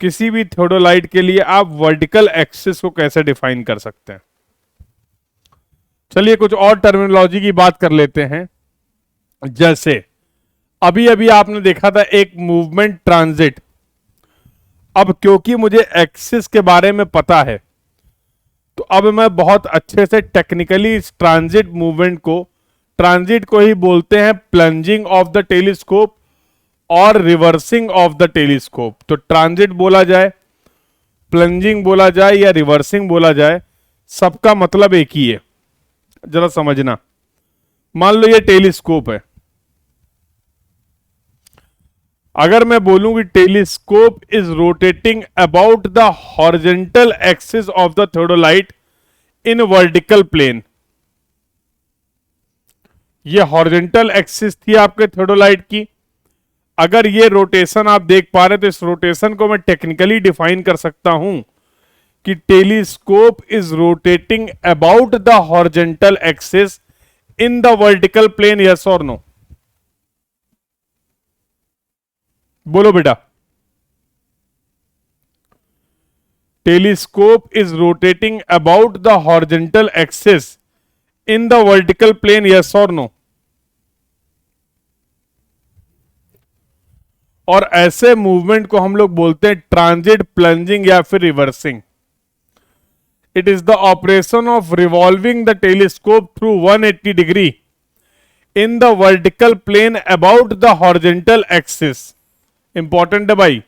किसी भी थियोडोलाइट के लिए आप वर्टिकल एक्सिस को कैसे डिफाइन कर सकते हैं। चलिए कुछ और टर्मिनोलॉजी की बात कर लेते हैं। जैसे अभी अभी आपने देखा था एक मूवमेंट ट्रांजिट। अब क्योंकि मुझे एक्सिस के बारे में पता है तो अब मैं बहुत अच्छे से टेक्निकली इस ट्रांजिट मूवमेंट को, ट्रांजिट को ही बोलते हैं प्लंजिंग ऑफ द टेलीस्कोप और रिवर्सिंग ऑफ द टेलीस्कोप। तो ट्रांजिट बोला जाए, प्लंजिंग बोला जाए या रिवर्सिंग बोला जाए, सबका मतलब एक ही है। जरा समझना, मान लो ये टेलीस्कोप है, अगर मैं बोलूं कि telescope is rotating about the horizontal axis of the theodolite in vertical plane, ये हॉरिजॉन्टल एक्सिस थी आपके थोडोलाइट की। अगर ये रोटेशन आप देख पा रहे तो इस रोटेशन को मैं टेक्निकली डिफाइन कर सकता हूं कि telescope is rotating about the horizontal axis in the vertical plane. Yes और नो? बोलो बेटा। Telescope is rotating about the horizontal axis in the vertical plane. Yes और नो? और ऐसे मूवमेंट को हम लोग बोलते हैं ट्रांजिट, प्लंजिंग या फिर reversing. It is the operation of revolving the telescope through 180 degree in the vertical plane about the horizontal axis. Important है भाई,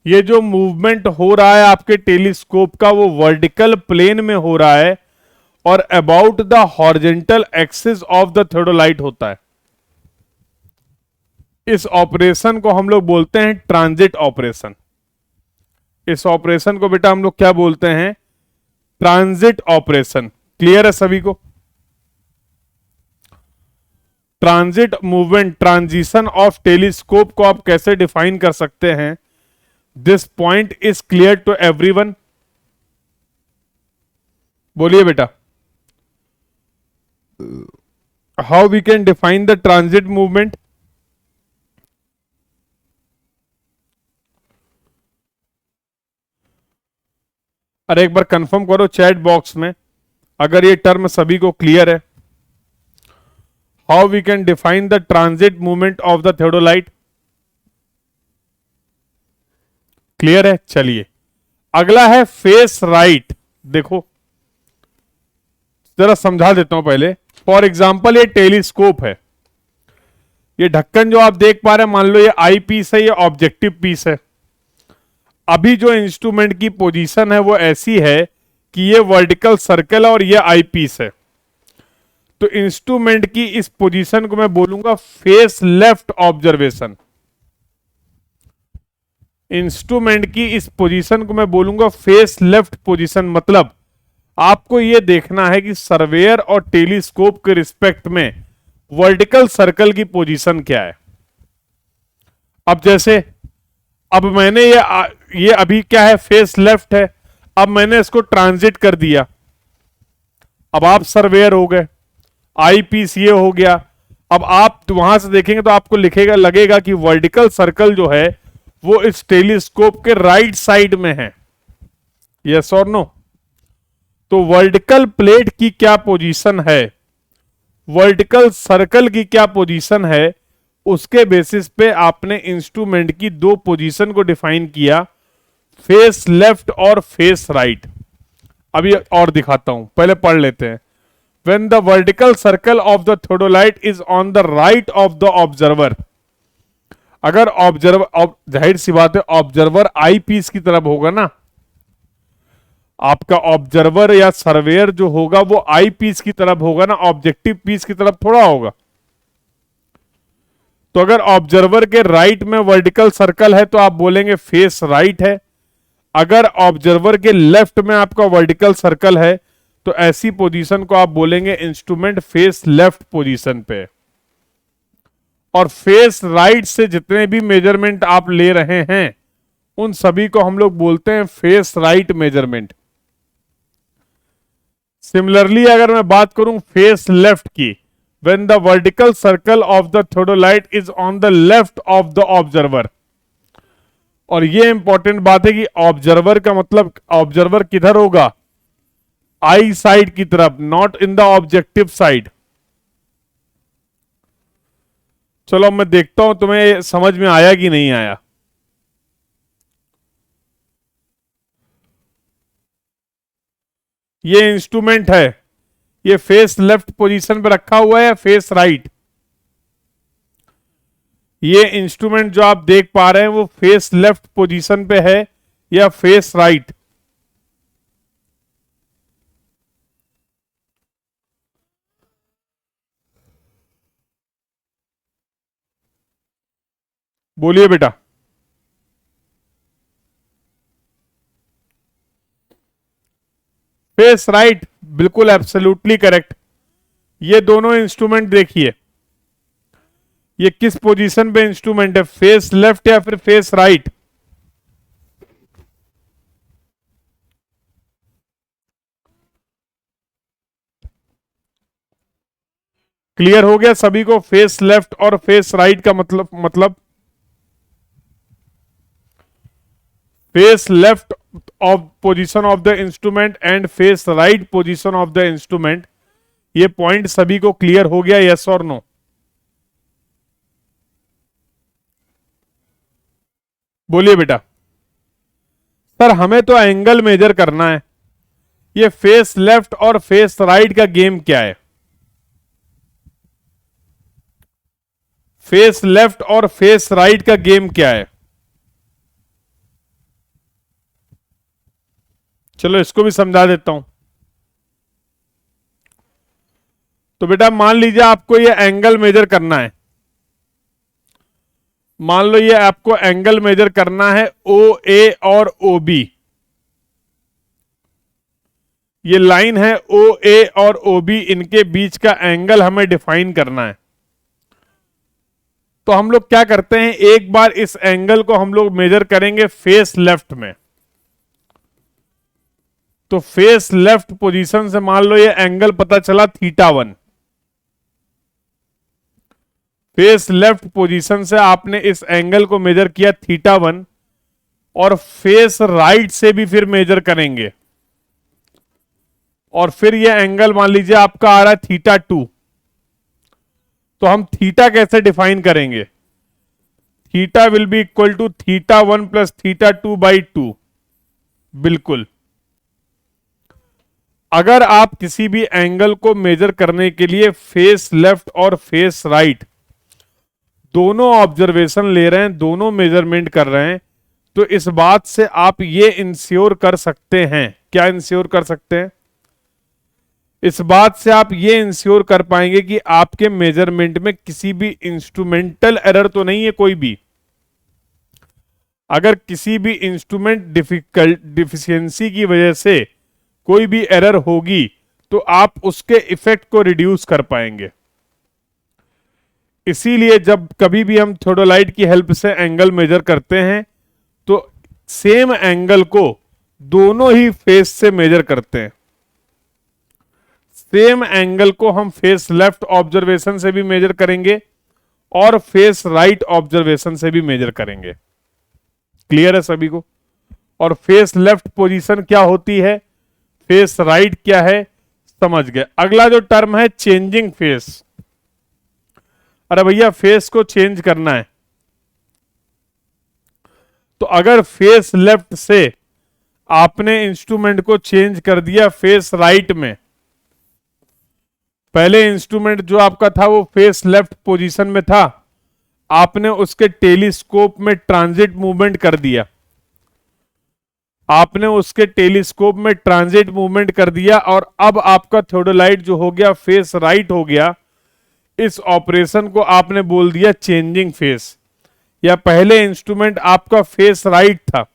ये जो मूवमेंट हो रहा है आपके टेलीस्कोप का वो वर्टिकल प्लेन में हो रहा है और about the horizontal axis of the theodolite होता है। इस ऑपरेशन को हम लोग बोलते हैं ट्रांजिट ऑपरेशन। इस ऑपरेशन को बेटा हम लोग क्या बोलते हैं? Transit operation. क्लियर है सभी को? Transit movement, transition of telescope को आप कैसे डिफाइन कर सकते हैं? This point is clear to everyone? बोलिए बेटा, how we can define the transit movement? अरे एक बार कंफर्म करो चैट बॉक्स में अगर ये टर्म सभी को क्लियर है। How we can define the transit movement of the theodolite? Clear है? चलिए अगला है फेस राइट। देखो जरा समझा देता हूं पहले। फॉर एग्जाम्पल ये टेलीस्कोप है, ये ढक्कन जो आप देख पा रहे हैं, मान लो ये आई पीस है, ये ऑब्जेक्टिव पीस है। अभी जो इंस्ट्रूमेंट की पोजीशन है वो ऐसी है कि ये वर्टिकल सर्कल है और ये आई पीस है। तो इंस्ट्रूमेंट की इस पोजीशन को मैं बोलूंगा फेस लेफ्ट ऑब्जर्वेशन। इंस्ट्रूमेंट की इस पोजीशन को मैं बोलूंगा फेस लेफ्ट पोजीशन। मतलब आपको यह देखना है कि सर्वेयर और टेलीस्कोप के रिस्पेक्ट में वर्टिकल सर्कल की पोजीशन क्या है। अब जैसे अब मैंने ये अभी क्या है, फेस लेफ्ट है। अब मैंने इसको ट्रांजिट कर दिया, अब आप सर्वेयर हो गए, आई पीस ये हो गया। अब आप वहां से देखेंगे तो आपको लिखेगा, लगेगा कि वर्टिकल सर्कल जो है वो इस टेलीस्कोप के राइट साइड में है। यस और नो? तो वर्टिकल प्लेट की क्या पोजीशन है, वर्टिकल सर्कल की क्या पोजीशन है, उसके बेसिस पे आपने इंस्ट्रूमेंट की दो पोजीशन को डिफाइन किया, फेस लेफ्ट और फेस राइट। अभी और दिखाता हूं, पहले पढ़ लेते हैं। When the vertical circle of the theodolite is on the right of the observer, अगर ऑब्जर्वर, जाहिर सी बात है ऑब्जर्वर आई पीस की तरफ होगा ना, आपका ऑब्जर्वर या सर्वेयर जो होगा वो आई पीस की तरफ होगा ना, ऑब्जेक्टिव पीस की तरफ थोड़ा होगा। तो अगर ऑब्जर्वर के राइट में वर्टिकल सर्कल है तो आप बोलेंगे फेस राइट है। अगर ऑब्जर्वर के लेफ्ट में आपका वर्टिकल सर्कल है तो ऐसी पोजीशन को आप बोलेंगे इंस्ट्रूमेंट फेस लेफ्ट पोजीशन पे। और फेस राइट से जितने भी मेजरमेंट आप ले रहे हैं उन सभी को हम लोग बोलते हैं फेस राइट मेजरमेंट। सिमिलरली अगर मैं बात करूं फेस लेफ्ट की, when the vertical circle of the theodolite is on the left of the observer. और ये इंपॉर्टेंट बात है कि ऑब्जर्वर का मतलब ऑब्जर्वर किधर होगा, आई साइड की तरफ, not in the objective side. चलो मैं देखता हूं तुम्हें समझ में आया कि नहीं आया। ये इंस्ट्रूमेंट है, ये फेस लेफ्ट पोजीशन पे रखा हुआ है या फेस राइट? ये इंस्ट्रूमेंट जो आप देख पा रहे हैं वो फेस लेफ्ट पोजीशन पे है या फेस राइट? बोलिए बेटा। फेस राइट, बिल्कुल एब्सोल्युटली करेक्ट। ये दोनों इंस्ट्रूमेंट देखिए, ये किस पोजीशन पे इंस्ट्रूमेंट है, फेस लेफ्ट या फिर फेस राइट? क्लियर हो गया सभी को फेस लेफ्ट और फेस राइट का मतलब face left of position of the instrument and face right position of the instrument, ये पॉइंट सभी को क्लियर हो गया, यस और नो? बोलिए बेटा। सर हमें तो एंगल मेजर करना है, ये फेस लेफ्ट और फेस राइट का गेम क्या है? फेस लेफ्ट और फेस राइट का गेम क्या है? चलो इसको भी समझा देता हूं। तो बेटा मान लीजिए आपको ये एंगल मेजर करना है, मान लो ये आपको एंगल मेजर करना है ओ ए और ओ बी, ये लाइन है ओ ए और ओ बी, इनके बीच का एंगल हमें डिफाइन करना है। तो हम लोग क्या करते हैं, एक बार इस एंगल को हम लोग मेजर करेंगे फेस लेफ्ट में। तो फेस लेफ्ट पोजीशन से मान लो ये एंगल पता चला θ1। फेस लेफ्ट पोजीशन से आपने इस एंगल को मेजर किया θ1, और फेस राइट से भी फिर मेजर करेंगे, और फिर ये एंगल मान लीजिए आपका आ रहा है θ2। तो हम थीटा कैसे डिफाइन करेंगे? Theta will be equal to θ1 plus θ2/2। बिल्कुल, अगर आप किसी भी एंगल को मेजर करने के लिए फेस लेफ्ट और फेस राइट दोनों ऑब्जर्वेशन ले रहे हैं, दोनों मेजरमेंट कर रहे हैं, तो इस बात से आप ये इंश्योर कर सकते हैं, क्या इंश्योर कर सकते हैं? इस बात से आप ये इंश्योर कर पाएंगे कि आपके मेजरमेंट में किसी भी इंस्ट्रूमेंटल एरर तो नहीं है कोई भी। अगर किसी भी इंस्ट्रूमेंट डिफिशियंसी की वजह से कोई भी एरर होगी तो आप उसके इफेक्ट को रिड्यूस कर पाएंगे। इसीलिए जब कभी भी हम थियोडोलाइट की हेल्प से एंगल मेजर करते हैं तो सेम एंगल को दोनों ही फेस से मेजर करते हैं। सेम एंगल को हम फेस लेफ्ट ऑब्जर्वेशन से भी मेजर करेंगे और फेस राइट ऑब्जर्वेशन से भी मेजर करेंगे। क्लियर है सभी को? और फेस लेफ्ट पोजीशन क्या होती है, फेस राइट क्या है, समझ गए। अगला जो टर्म है चेंजिंग फेस। अरे भैया फेस को चेंज करना है, तो अगर फेस लेफ्ट से आपने इंस्ट्रूमेंट को चेंज कर दिया फेस राइट में, पहले इंस्ट्रूमेंट जो आपका था वो फेस लेफ्ट पोजीशन में था, आपने उसके टेलीस्कोप में ट्रांजिट मूवमेंट कर दिया, आपने उसके टेलीस्कोप में ट्रांजिट मूवमेंट कर दिया, और अब आपका थियोडोलाइट जो हो गया फेस राइट हो गया। इस ऑपरेशन को आपने बोल दिया चेंजिंग फेस। या पहले इंस्ट्रूमेंट आपका फेस राइट था,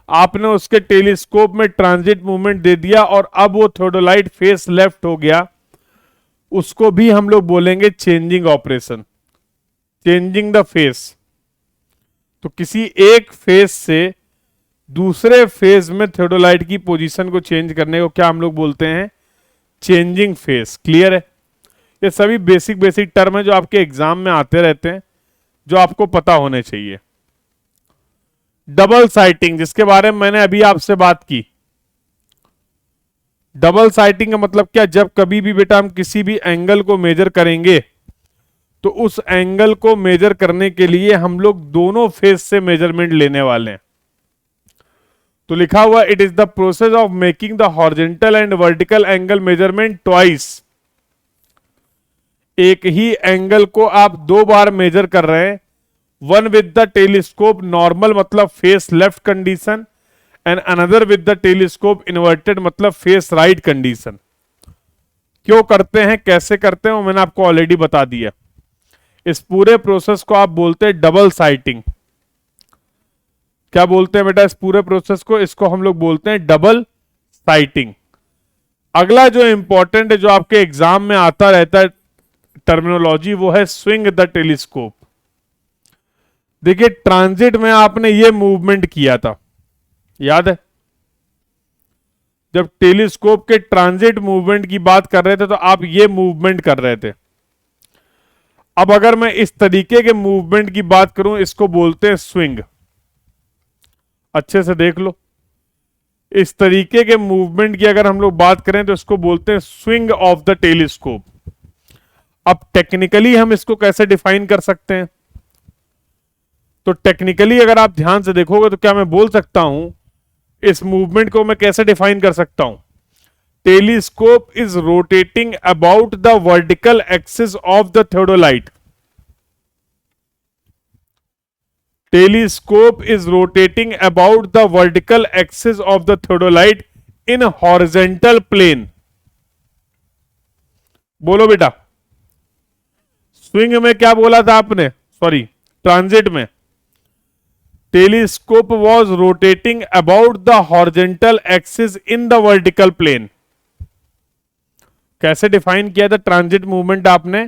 आपने उसके टेलीस्कोप में ट्रांजिट मूवमेंट दे दिया और अब वो थियोडोलाइट फेस लेफ्ट हो गया, उसको भी हम लोग बोलेंगे changing operation, changing the face. तो किसी एक फेस से दूसरे फेज में थियोडोलाइट की पोजीशन को चेंज करने को क्या हम लोग बोलते हैं, चेंजिंग फेस। क्लियर है? ये सभी बेसिक बेसिक टर्म है जो आपके एग्जाम में आते रहते हैं, जो आपको पता होने चाहिए। डबल साइटिंग, जिसके बारे में मैंने अभी आपसे बात की। डबल साइटिंग का मतलब क्या, जब कभी भी बेटा हम किसी भी एंगल को मेजर करेंगे तो उस एंगल को मेजर करने के लिए हम लोग दोनों फेस से मेजरमेंट लेने वाले हैं। तो लिखा हुआ it is the process of making the horizontal and vertical angle measurement twice. एक ही एंगल को आप दो बार मेजर कर रहे हैं, one with the telescope normal मतलब face left condition, and another with the telescope inverted मतलब फेस राइट कंडीशन। क्यों करते हैं, कैसे करते हैं, वो मैंने आपको ऑलरेडी बता दिया। इस पूरे प्रोसेस को आप बोलते हैं डबल साइटिंग। क्या बोलते हैं बेटा इस पूरे प्रोसेस को? इसको हम लोग बोलते हैं डबल साइटिंग। अगला जो इंपॉर्टेंट है, जो आपके एग्जाम में आता रहता है टर्मिनोलॉजी, वो है स्विंग द टेलीस्कोप। देखिए ट्रांजिट में आपने ये मूवमेंट किया था, याद है? जब टेलीस्कोप के ट्रांजिट मूवमेंट की बात कर रहे थे तो आप ये मूवमेंट कर रहे थे। अब अगर मैं इस तरीके के मूवमेंट की बात करूं, इसको बोलते हैं स्विंग। अच्छे से देख लो, इस तरीके के मूवमेंट की अगर हम लोग बात करें तो इसको बोलते हैं स्विंग ऑफ द टेलीस्कोप। अब टेक्निकली हम इसको कैसे डिफाइन कर सकते हैं? तो टेक्निकली अगर आप ध्यान से देखोगे तो क्या मैं बोल सकता हूं, इस मूवमेंट को मैं कैसे डिफाइन कर सकता हूं? Telescope is rotating about the vertical axis of the theodolite. Telescope is rotating about the vertical axis of the theodolite in horizontal plane. बोलो बेटा, स्विंग में क्या बोला था आपने? सॉरी, ट्रांजिट में telescope was rotating about the horizontal axis in the vertical plane. कैसे define किया था ट्रांजिट मूवमेंट आपने?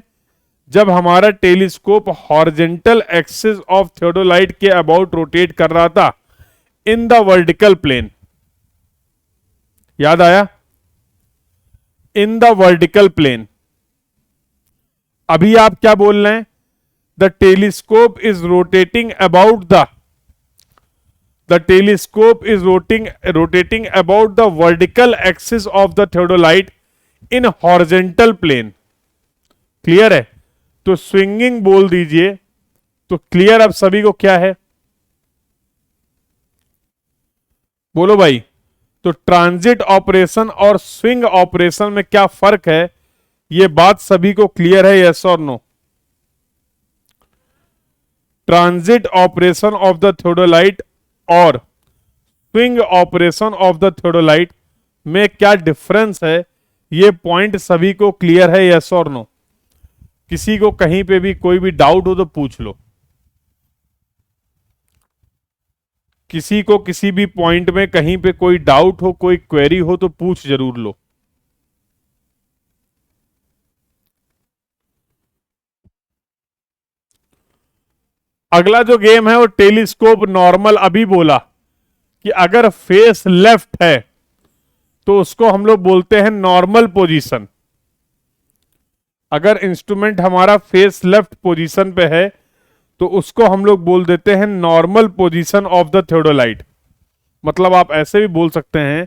जब हमारा telescope horizontal axis of theodolite के अबाउट रोटेट कर रहा था इन द वर्टिकल प्लेन। याद आया? In the vertical plane. अभी आप क्या बोल रहे हैं? The telescope is rotating about the telescope is rotating about the vertical axis of the theodolite in horizontal plane. Clear है? तो स्विंगिंग बोल दीजिए। तो क्लियर अब सभी को क्या है? बोलो भाई। तो ट्रांजिट ऑपरेशन और स्विंग ऑपरेशन में क्या फर्क है, ये बात सभी को क्लियर है? यस और no? Transit operation of the theodolite और swing operation of the theodolite में क्या डिफरेंस है, ये पॉइंट सभी को क्लियर है? यस और नो? किसी को कहीं पे भी कोई भी डाउट हो तो पूछ लो। किसी को किसी भी पॉइंट में कहीं पे कोई डाउट हो, कोई क्वेरी हो तो पूछ जरूर लो। अगला जो गेम है वो टेलीस्कोप नॉर्मल। अभी बोला कि अगर फेस लेफ्ट है तो उसको हम लोग बोलते हैं नॉर्मल पोजीशन। अगर इंस्ट्रूमेंट हमारा फेस लेफ्ट पोजीशन पे है तो उसको हम लोग बोल देते हैं normal position of the theodolite. मतलब आप ऐसे भी बोल सकते हैं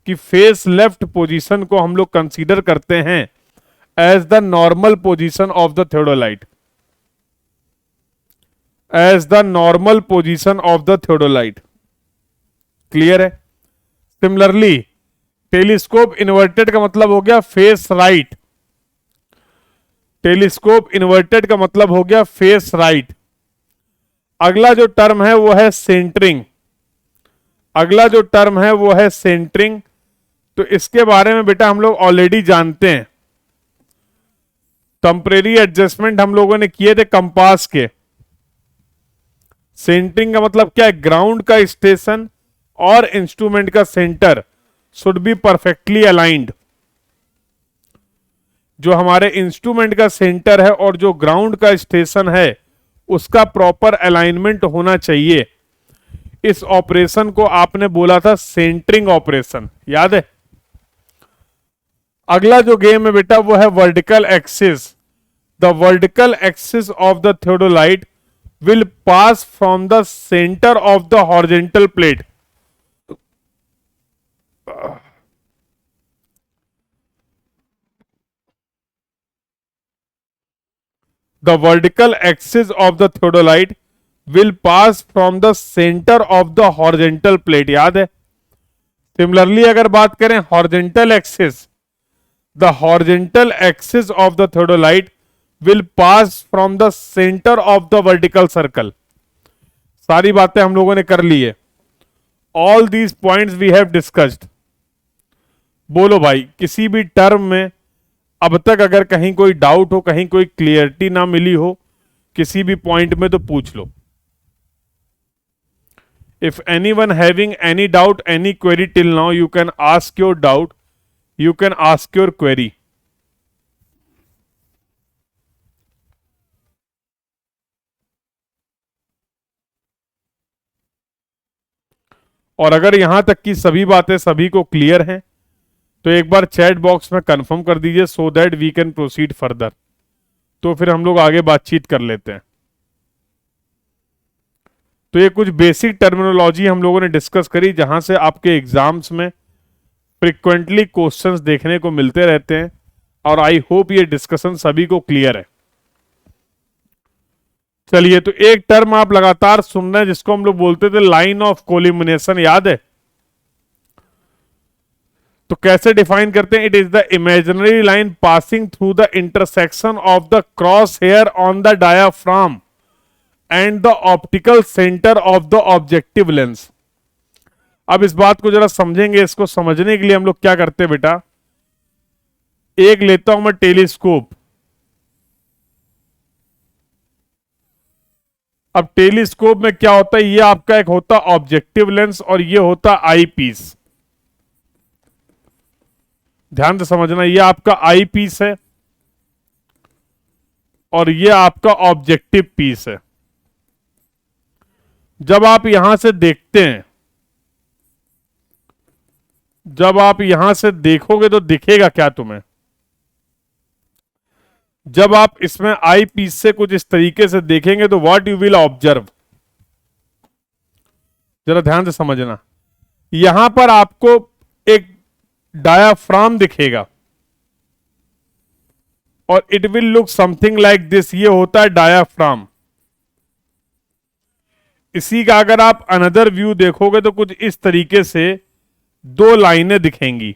कि फेस लेफ्ट पोजीशन को हम लोग कंसीडर करते हैं as the normal position of the theodolite, as the normal position of the theodolite. Clear है? सिमिलरली टेलीस्कोप इन्वर्टेड का मतलब हो गया फेस राइट। टेलीस्कोप इन्वर्टेड का मतलब हो गया फेस राइट। अगला जो टर्म है वो है सेंटरिंग। अगला जो टर्म है वो है सेंटरिंग। तो इसके बारे में बेटा हम लोग ऑलरेडी जानते हैं। टेम्परेरी एडजस्टमेंट हम लोगों ने किए थे कंपास के। सेंटरिंग का मतलब क्या है? ग्राउंड का स्टेशन और इंस्ट्रूमेंट का centre should be perfectly aligned. जो हमारे इंस्ट्रूमेंट का सेंटर है और जो ग्राउंड का स्टेशन है उसका प्रॉपर अलाइनमेंट होना चाहिए। इस ऑपरेशन को आपने बोला था सेंटरिंग ऑपरेशन, याद है? अगला जो गेम है बेटा वो है vertical axis. The vertical axis of the theodolite will pass from the center of the horizontal plate. The vertical axis of the theodolite will pass from the center of the horizontal plate. याद है? Similarly अगर बात करें horizontal axis, the horizontal axis of the theodolite will pass from the centre of the vertical circle. सारी बातें हम लोगों ने कर ली है। All these points we have discussed. बोलो भाई, किसी भी टर्म में अब तक अगर कहीं कोई डाउट हो, कहीं कोई क्लियरिटी ना मिली हो किसी भी पॉइंट में, तो पूछ लो। If anyone having any doubt, any query till now, you can ask your doubt, you can ask your query. और अगर यहां तक की सभी बातें सभी को क्लियर हैं तो एक बार चैट बॉक्स में कंफर्म कर दीजिए, so that we can proceed further. तो फिर हम लोग आगे बातचीत कर लेते हैं। तो ये कुछ बेसिक टर्मिनोलॉजी हम लोगों ने डिस्कस करी, जहां से आपके एग्जाम्स में फ्रिक्वेंटली क्वेश्चंस देखने को मिलते रहते हैं, और आई होप ये डिस्कशन सभी को क्लियर है। चलिए, तो एक टर्म आप लगातार सुन रहे हैं जिसको हम लोग बोलते थे लाइन ऑफ कोलिमिनेशन, याद है? तो कैसे डिफाइन करते हैं? It is the imaginary line passing through the intersection of the cross hair on the diaphragm and the optical centre of the objective lens. अब इस बात को जरा समझेंगे। इसको समझने के लिए हम लोग क्या करते हैं बेटा, एक लेता हूं मैं टेलीस्कोप। अब टेलीस्कोप में क्या होता है, ये आपका एक होता ऑब्जेक्टिव लेंस और ये होता आई पीस। ध्यान से समझना, ये आपका आई पीस है और ये आपका ऑब्जेक्टिव पीस है। जब आप यहां से देखते हैं, जब आप यहां से देखोगे तो दिखेगा क्या तुम्हें? जब आप इसमें आई पीस से कुछ इस तरीके से देखेंगे तो व्हाट यू विल ऑब्जर्व, जरा ध्यान से समझना। यहां पर आपको एक डायाफ्राम दिखेगा और it will look something like this. ये होता है डायाफ्राम। इसी का अगर आप अनदर व्यू देखोगे तो कुछ इस तरीके से दो लाइनें दिखेंगी,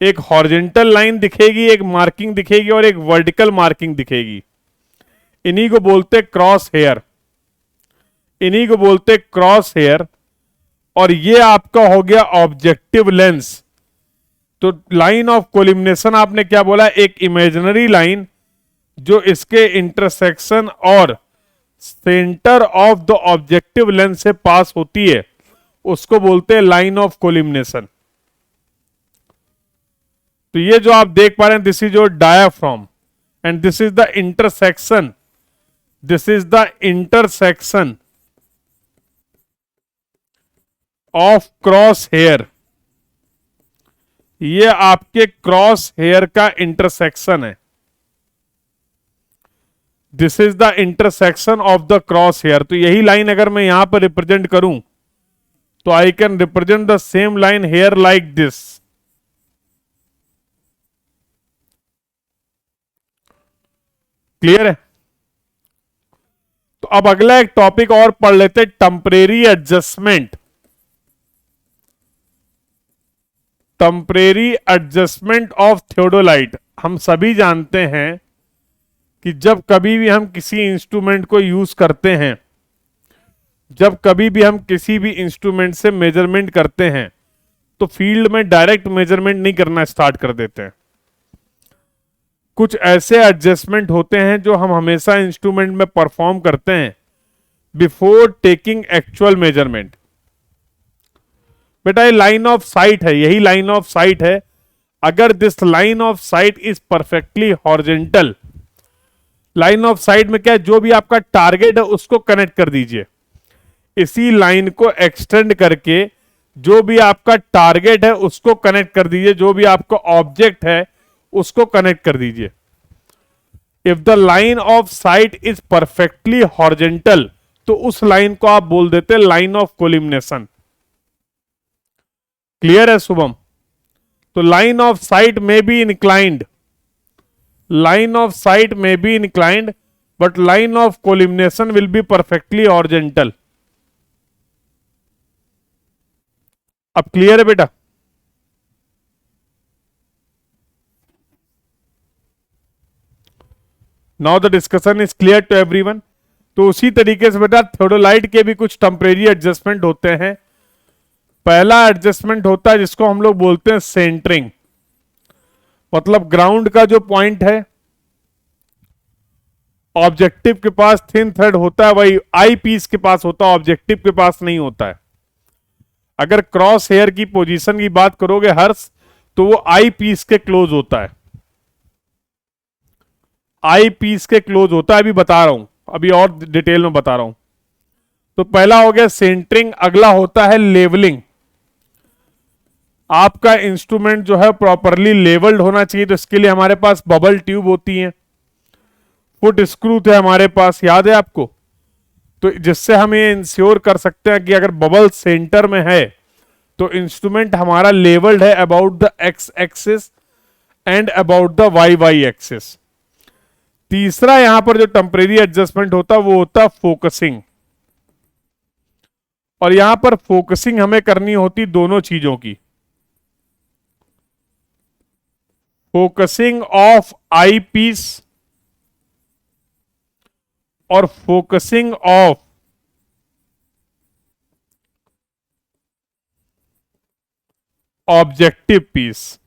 एक हॉरिजॉन्टल लाइन दिखेगी, एक मार्किंग दिखेगी और एक वर्टिकल मार्किंग दिखेगी। इन्हीं को बोलते क्रॉस हेयर, इन्हीं को बोलते क्रॉस हेयर। और ये आपका हो गया ऑब्जेक्टिव लेंस। तो लाइन ऑफ कोलिमिनेशन आपने क्या बोला? एक इमेजिनरी लाइन जो इसके इंटरसेक्शन और centre of the objective lens से पास होती है, उसको बोलते हैं लाइन ऑफ कोलिमिनेशन। तो ये जो आप देख पा रहे हैं, this is your diaphragm and this is the intersection, this is the intersection of cross hair. ये आपके क्रॉस हेयर का इंटरसेक्शन है। This is the intersection of the cross hair. तो यही लाइन अगर मैं यहां पर रिप्रेजेंट करूं तो I can represent the same line here like this. Clear है? तो अब अगला एक टॉपिक और पढ़ लेते हैं, temporary adjustment. Temporary adjustment of theodolite. हम सभी जानते हैं कि जब कभी भी हम किसी इंस्ट्रूमेंट को यूज करते हैं, जब कभी भी हम किसी भी इंस्ट्रूमेंट से मेजरमेंट करते हैं, तो फील्ड में डायरेक्ट मेजरमेंट नहीं करना स्टार्ट कर देते हैं। कुछ ऐसे एडजस्टमेंट होते हैं जो हम हमेशा इंस्ट्रूमेंट में परफॉर्म करते हैं बिफोर टेकिंग एक्चुअल मेजरमेंट। बेटा ये लाइन ऑफ साइट है, यही लाइन ऑफ साइट है। अगर this line of site is perfectly horizontal, line of sight में क्या है, जो भी आपका टारगेट है उसको कनेक्ट कर दीजिए। इसी लाइन को एक्सटेंड करके जो भी आपका टारगेट है उसको कनेक्ट कर दीजिए, जो भी आपका ऑब्जेक्ट है उसको कनेक्ट कर दीजिए। If the line of site is perfectly horizontal, तो उस लाइन को आप बोल देते हैं लाइन ऑफ कोलिमिनेशन। क्लियर है शुभम? तो line of sight may be inclined, line of sight may be inclined, but line of collimation will be perfectly horizontal. अब क्लियर है बेटा? Now the discussion is clear to everyone. तो उसी तरीके से बेटा थियोडोलाइट के भी कुछ टेम्परेरी एडजस्टमेंट होते हैं। पहला एडजस्टमेंट होता है जिसको हम लोग बोलते हैं सेंटरिंग, मतलब ग्राउंड का जो पॉइंट है ऑब्जेक्टिव के पास थिन थ्रेड होता है, वही आई पीस के पास होता है, ऑब्जेक्टिव के पास नहीं होता है। अगर क्रॉस हेयर की पोजीशन की बात करोगे हर्ष, तो वो आई पीस के क्लोज होता है, आई पीस के क्लोज होता है। अभी बता रहा हूं, अभी और डिटेल में बता रहा हूं। तो पहला हो गया सेंटरिंग, अगला होता है लेवलिंग। आपका इंस्ट्रूमेंट जो है प्रॉपरली लेवल्ड होना चाहिए, तो इसके लिए हमारे पास बबल ट्यूब होती है, फुट स्क्रू थे हमारे पास, याद है आपको। तो जिससे हम ये इंश्योर कर सकते हैं कि अगर बबल सेंटर में है तो इंस्ट्रूमेंट हमारा लेवल्ड है about the X axis and about the Y Y axis. तीसरा यहां पर जो टेम्परेरी एडजस्टमेंट होता है वो होता है फोकसिंग, और यहां पर फोकसिंग हमें करनी होती दोनों चीजों की, फोकसिंग ऑफ आई पीस और फोकसिंग ऑफ ऑब्जेक्टिव पीस।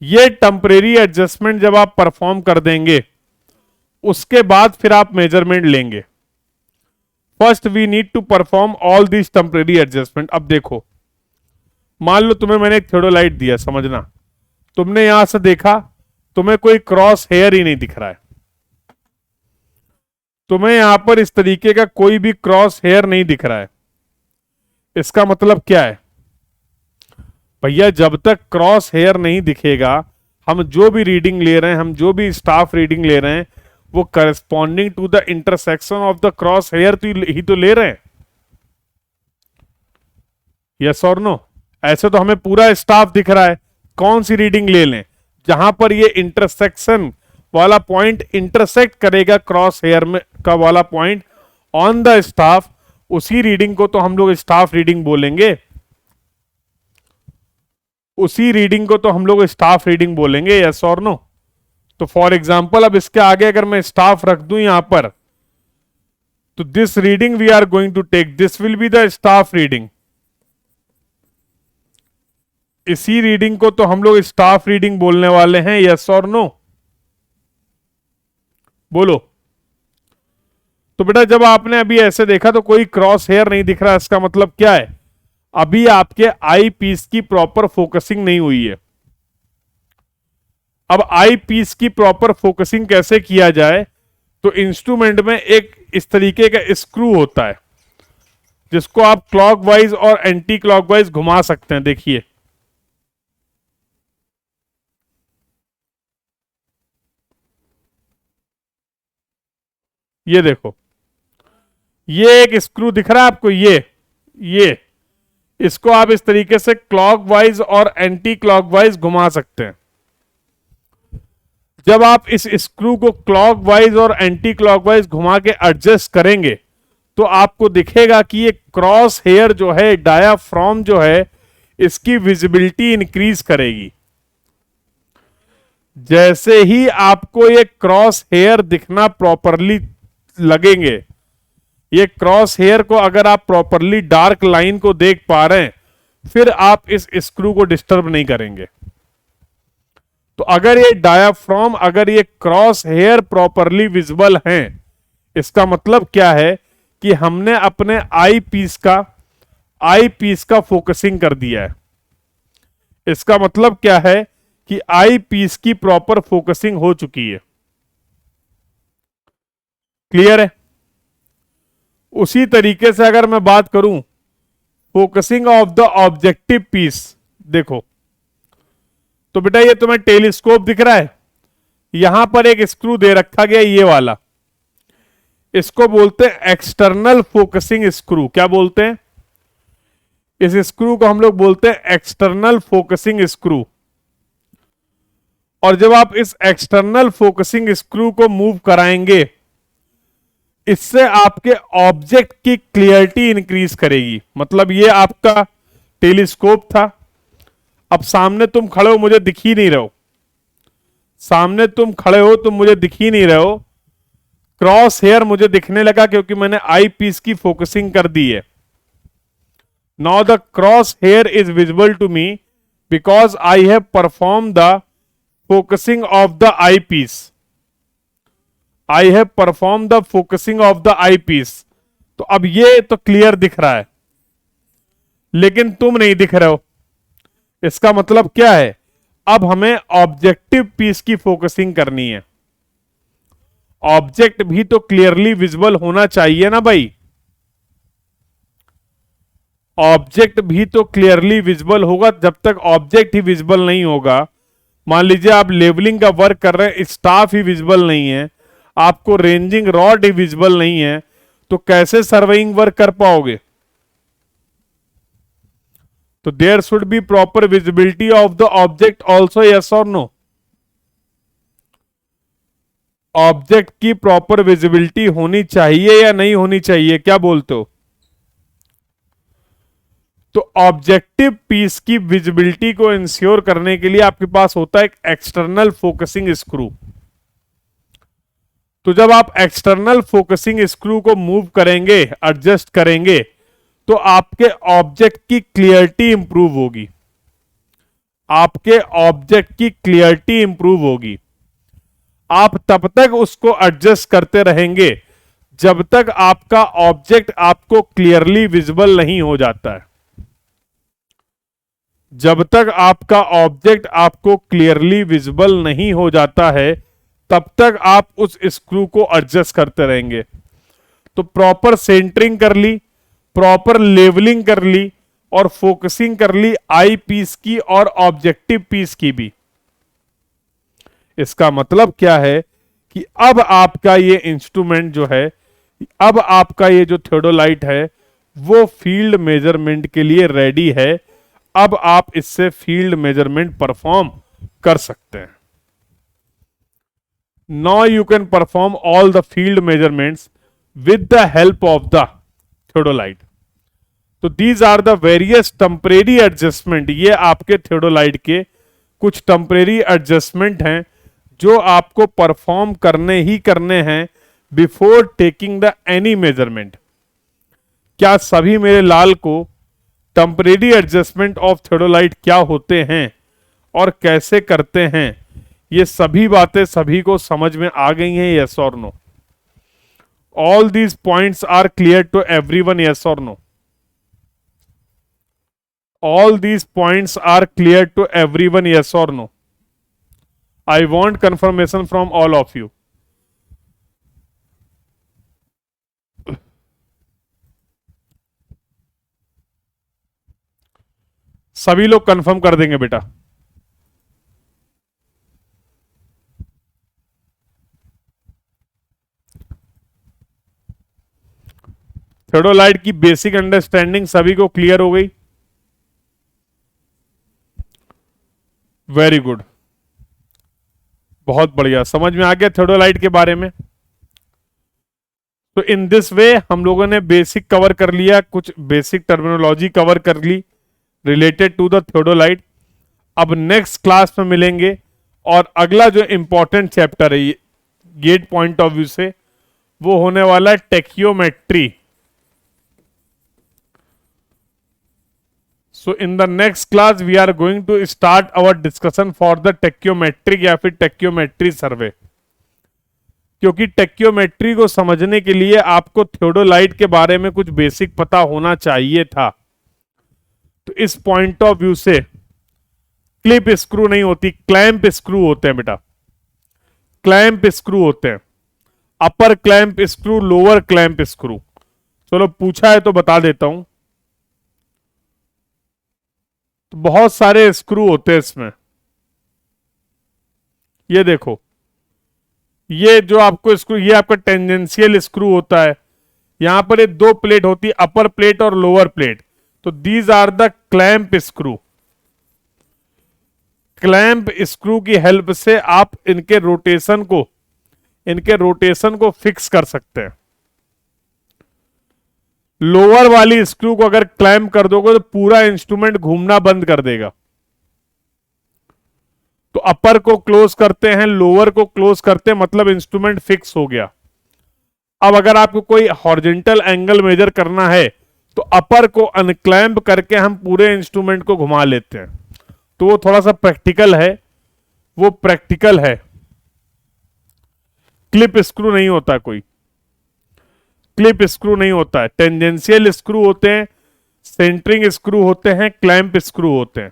ये टेम्परेरी एडजस्टमेंट जब आप परफॉर्म कर देंगे उसके बाद फिर आप मेजरमेंट लेंगे। First we need to perform all this temporary adjustment. अब देखो, मान लो तुम्हें मैंने एक थियोडोलाइट दिया, समझना, तुमने यहां से देखा, तुम्हें कोई क्रॉस हेयर ही नहीं दिख रहा है, तुम्हें यहां पर इस तरीके का कोई भी क्रॉस हेयर नहीं दिख रहा है। इसका मतलब क्या है भैया, जब तक क्रॉस हेयर नहीं दिखेगा, हम जो भी रीडिंग ले रहे हैं, हम जो भी स्टाफ रीडिंग ले रहे हैं, वो corresponding to the intersection of the cross hair ही तो ले रहे हैं। यस और नो? ऐसे तो हमें पूरा स्टाफ दिख रहा है, कौन सी रीडिंग ले लें? जहां पर ये इंटरसेक्शन वाला पॉइंट इंटरसेक्ट करेगा क्रॉस हेयर में का वाला पॉइंट ऑन द स्टाफ, उसी रीडिंग को तो हम लोग स्टाफ रीडिंग बोलेंगे, उसी रीडिंग को तो हम लोग स्टाफ रीडिंग बोलेंगे। यस और नो? तो फॉर एग्जाम्पल अब इसके आगे अगर मैं स्टाफ रख दूं यहां पर, तो this reading we are going to take, this will be the staff reading. इसी रीडिंग को तो हम लोग स्टाफ रीडिंग बोलने वाले हैं। यस और नो? बोलो। तो बेटा जब आपने अभी ऐसे देखा तो कोई क्रॉस हेयर नहीं दिख रहा, इसका मतलब क्या है, अभी आपके आई पीस की प्रॉपर फोकसिंग नहीं हुई है। अब आई पीस की प्रॉपर फोकसिंग कैसे किया जाए, तो इंस्ट्रूमेंट में एक इस तरीके का स्क्रू होता है जिसको आप क्लॉकवाइज और एंटी क्लॉकवाइज घुमा सकते हैं। देखिए, ये देखो, ये एक स्क्रू दिख रहा है आपको, ये इसको आप इस तरीके से क्लॉकवाइज और एंटी क्लॉकवाइज घुमा सकते हैं। जब आप इस स्क्रू को क्लॉकवाइज और एंटी क्लॉकवाइज घुमा के एडजस्ट करेंगे तो आपको दिखेगा कि ये क्रॉस हेयर जो है, डायाफ्राम जो है, इसकी विजिबिलिटी इंक्रीज करेगी। जैसे ही आपको ये क्रॉस हेयर दिखना प्रॉपरली लगेंगे, ये क्रॉस हेयर को अगर आप प्रॉपरली डार्क लाइन को देख पा रहे हैं, फिर आप इस स्क्रू को डिस्टर्ब नहीं करेंगे। तो अगर ये डायाफ्राम, अगर ये क्रॉस हेयर प्रॉपरली विजिबल हैं, इसका मतलब क्या है कि हमने अपने आई पीस का फोकसिंग कर दिया है। इसका मतलब क्या है कि आई पीस की प्रॉपर फोकसिंग हो चुकी है। क्लियर है? उसी तरीके से अगर मैं बात करूं focusing of the objective piece, देखो तो बेटा ये तुम्हें टेलीस्कोप दिख रहा है, यहां पर एक स्क्रू दे रखा गया, ये वाला, इसको बोलते हैं एक्सटर्नल फोकसिंग स्क्रू। क्या बोलते हैं? इस स्क्रू को हम लोग बोलते हैं एक्सटर्नल फोकसिंग स्क्रू। और जब आप इस एक्सटर्नल फोकसिंग स्क्रू को मूव कराएंगे, इससे आपके ऑब्जेक्ट की क्लियरिटी इंक्रीज करेगी। मतलब ये आपका टेलीस्कोप था, अब सामने तुम खड़े हो, मुझे दिख ही नहीं रहे हो, सामने तुम खड़े हो, तुम मुझे दिख ही नहीं रहे हो, क्रॉस हेयर मुझे दिखने लगा क्योंकि मैंने आई पीस की फोकसिंग कर दी है. Now the cross hair is visible to me because I have perform the focusing of the eye piece. I have perform the focusing of the eye piece. तो अब ये तो क्लियर दिख रहा है, लेकिन तुम नहीं दिख रहे हो. इसका मतलब क्या है? अब हमें ऑब्जेक्टिव पीस की फोकसिंग करनी है. ऑब्जेक्ट भी तो क्लियरली विजिबल होना चाहिए ना भाई. ऑब्जेक्ट भी तो क्लियरली विजिबल होगा. जब तक ऑब्जेक्ट ही विजिबल नहीं होगा, मान लीजिए आप लेवलिंग का वर्क कर रहे हैं, स्टाफ ही विजिबल नहीं है, आपको रेंजिंग रॉड ही विजिबल नहीं है, तो कैसे सर्वेइंग वर्क कर पाओगे? तो there should be proper visibility of the object also, yes और नो? ऑब्जेक्ट की प्रॉपर विजिबिलिटी होनी चाहिए या नहीं होनी चाहिए, क्या बोलते हो? तो ऑब्जेक्टिव पीस की विजिबिलिटी को इंश्योर करने के लिए आपके पास होता है एक एक्सटर्नल फोकसिंग स्क्रू. तो जब आप एक्सटर्नल फोकसिंग स्क्रू को मूव करेंगे, एडजस्ट करेंगे, तो आपके ऑब्जेक्ट की क्लियरिटी इंप्रूव होगी. आपके ऑब्जेक्ट की क्लियरिटी इंप्रूव होगी. आप तब तक उसको एडजस्ट करते रहेंगे जब तक आपका ऑब्जेक्ट आपको क्लियरली विजिबल नहीं हो जाता है. जब तक आपका ऑब्जेक्ट आपको क्लियरली विजिबल नहीं हो जाता है, तब तक आप उस स्क्रू को एडजस्ट करते रहेंगे. तो प्रॉपर सेंटरिंग कर ली, प्रॉपर लेवलिंग कर ली और फोकसिंग कर ली आई पीस की और ऑब्जेक्टिव पीस की भी. इसका मतलब क्या है कि अब आपका ये इंस्ट्रूमेंट जो है, अब आपका ये जो थियोडोलाइट है, वो फील्ड मेजरमेंट के लिए रेडी है. अब आप इससे फील्ड मेजरमेंट परफॉर्म कर सकते हैं. Now you can perform all the field measurements with the help of the theodolite. तो these are the various temporary adjustment. ये आपके थियोडोलाइट के कुछ टेम्परेरी एडजस्टमेंट हैं जो आपको परफॉर्म करने ही करने हैं before taking the any measurement. क्या सभी मेरे लाल को टेम्परेरी एडजस्टमेंट ऑफ थियोडोलाइट क्या होते हैं और कैसे करते हैं, ये सभी बातें सभी को समझ में आ गई हैं, यस और no? All these points are clear to everyone, yes और no? All these points are clear to everyone, yes or no? I want confirmation from all of you. सभी लोग कंफर्म कर देंगे बेटा. थियोडोलाइट की बेसिक अंडरस्टैंडिंग सभी को clear हो गई? वेरी गुड, बहुत बढ़िया, समझ में आ गया थियोडोलाइट के बारे में. तो इन दिस वे हम लोगों ने बेसिक कवर कर लिया, कुछ बेसिक टर्मिनोलॉजी कवर कर ली रिलेटेड टू द थियोडोलाइट. अब नेक्स्ट क्लास में मिलेंगे और अगला जो इंपॉर्टेंट चैप्टर है गेट पॉइंट ऑफ व्यू से, वो होने वाला है tacheometry. So in the next class we are going to start our discussion for the टेक्योमेट्रिक या फिर टेक्योमेट्री सर्वे. क्योंकि टेक्योमेट्री को समझने के लिए आपको थियोडोलाइट के बारे में कुछ बेसिक पता होना चाहिए था. तो इस पॉइंट ऑफ व्यू से क्लिप स्क्रू नहीं होती, क्लैंप स्क्रू होते हैं बेटा. क्लैंप स्क्रू होते हैं, upper clamp screw, lower clamp screw. चलो पूछा है तो बता देता हूं. तो बहुत सारे स्क्रू होते हैं इसमें. ये देखो, ये जो आपको स्क्रू, ये आपका टेंजेंशियल स्क्रू होता है. यहां पर ये दो प्लेट होती है, अपर प्लेट और लोअर प्लेट. तो these are the clamp screw. Clamp screw की हेल्प से आप इनके रोटेशन को फिक्स कर सकते हैं. लोअर वाली स्क्रू को अगर क्लैंप कर दोगे तो पूरा इंस्ट्रूमेंट घूमना बंद कर देगा. तो अपर को क्लोज करते हैं, लोअर को क्लोज करते हैं, मतलब इंस्ट्रूमेंट फिक्स हो गया. अब अगर आपको कोई हॉरिजॉन्टल एंगल मेजर करना है तो अपर को अनक्लैंप करके हम पूरे इंस्ट्रूमेंट को घुमा लेते हैं, तो वो थोड़ा सा प्रैक्टिकल है, वो प्रैक्टिकल है। क्लिप स्क्रू नहीं होता, कोई क्लिप स्क्रू नहीं होता है, टेंजेंशियल स्क्रू होते हैं, सेंटरिंग स्क्रू होते हैं, क्लैंप स्क्रू होते हैं।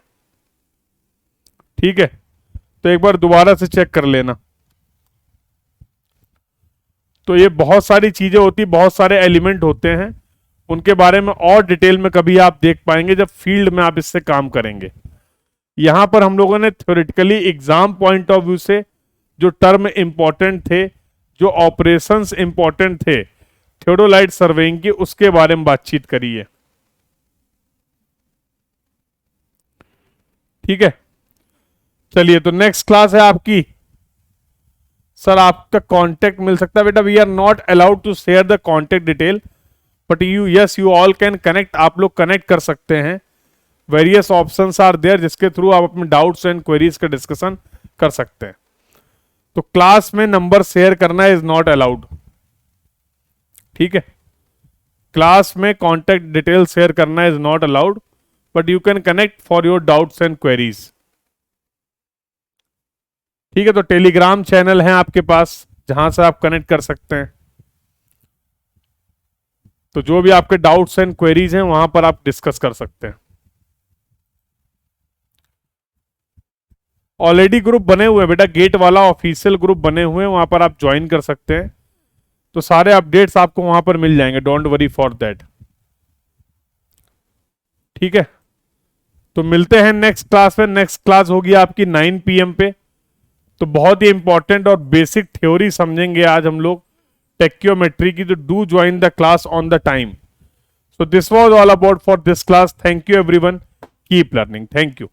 ठीक है, तो एक बार दोबारा से चेक कर लेना। तो ये बहुत सारी चीजें होती, बहुत सारे एलिमेंट होते हैं, उनके बारे में और डिटेल में कभी आप देख पाएंगे जब फील्ड में आप इससे काम करेंगे। यहां पर हम लोगों ने theoretically exam point of view से जो टर्म इंपॉर्टेंट थे, जो ऑपरेशंस इंपॉर्टेंट थे थियोडोलाइट सर्वेइंग की, उसके बारे में बातचीत करी है। ठीक है, चलिए तो नेक्स्ट क्लास है आपकी। सर आपका कांटेक्ट मिल सकता है बेटा, we are not allowed to share the contact detail, but you all can connect, आप लोग कनेक्ट कर सकते हैं। वेरियस ऑप्शंस आर देयर जिसके थ्रू आप अपने डाउट्स एंड क्वेरीज का डिस्कशन कर सकते हैं। तो क्लास में नंबर शेयर करना इज नॉट अलाउड। ठीक है, क्लास में कांटेक्ट डिटेल शेयर करना is not allowed, but you can connect for your doubts and queries. ठीक है, तो टेलीग्राम चैनल है आपके पास जहां से आप कनेक्ट कर सकते हैं। तो जो भी आपके डाउट्स एंड क्वेरीज हैं वहां पर आप डिस्कस कर सकते हैं। ऑलरेडी ग्रुप बने हुए हैं बेटा, गेट वाला ऑफिशियल ग्रुप बने हुए हैं, वहां पर आप ज्वाइन कर सकते हैं। तो सारे अपडेट्स आपको वहां पर मिल जाएंगे, डोंट वरी फॉर दैट। ठीक है, तो मिलते हैं नेक्स्ट क्लास में। नेक्स्ट क्लास होगी आपकी 9 PM पे। तो बहुत ही इंपॉर्टेंट और बेसिक थ्योरी समझेंगे आज हम लोग टेक्योमेट्री की। तो do join the class on the time. So this was all about for this class. Thank you everyone, keep learning. Thank you.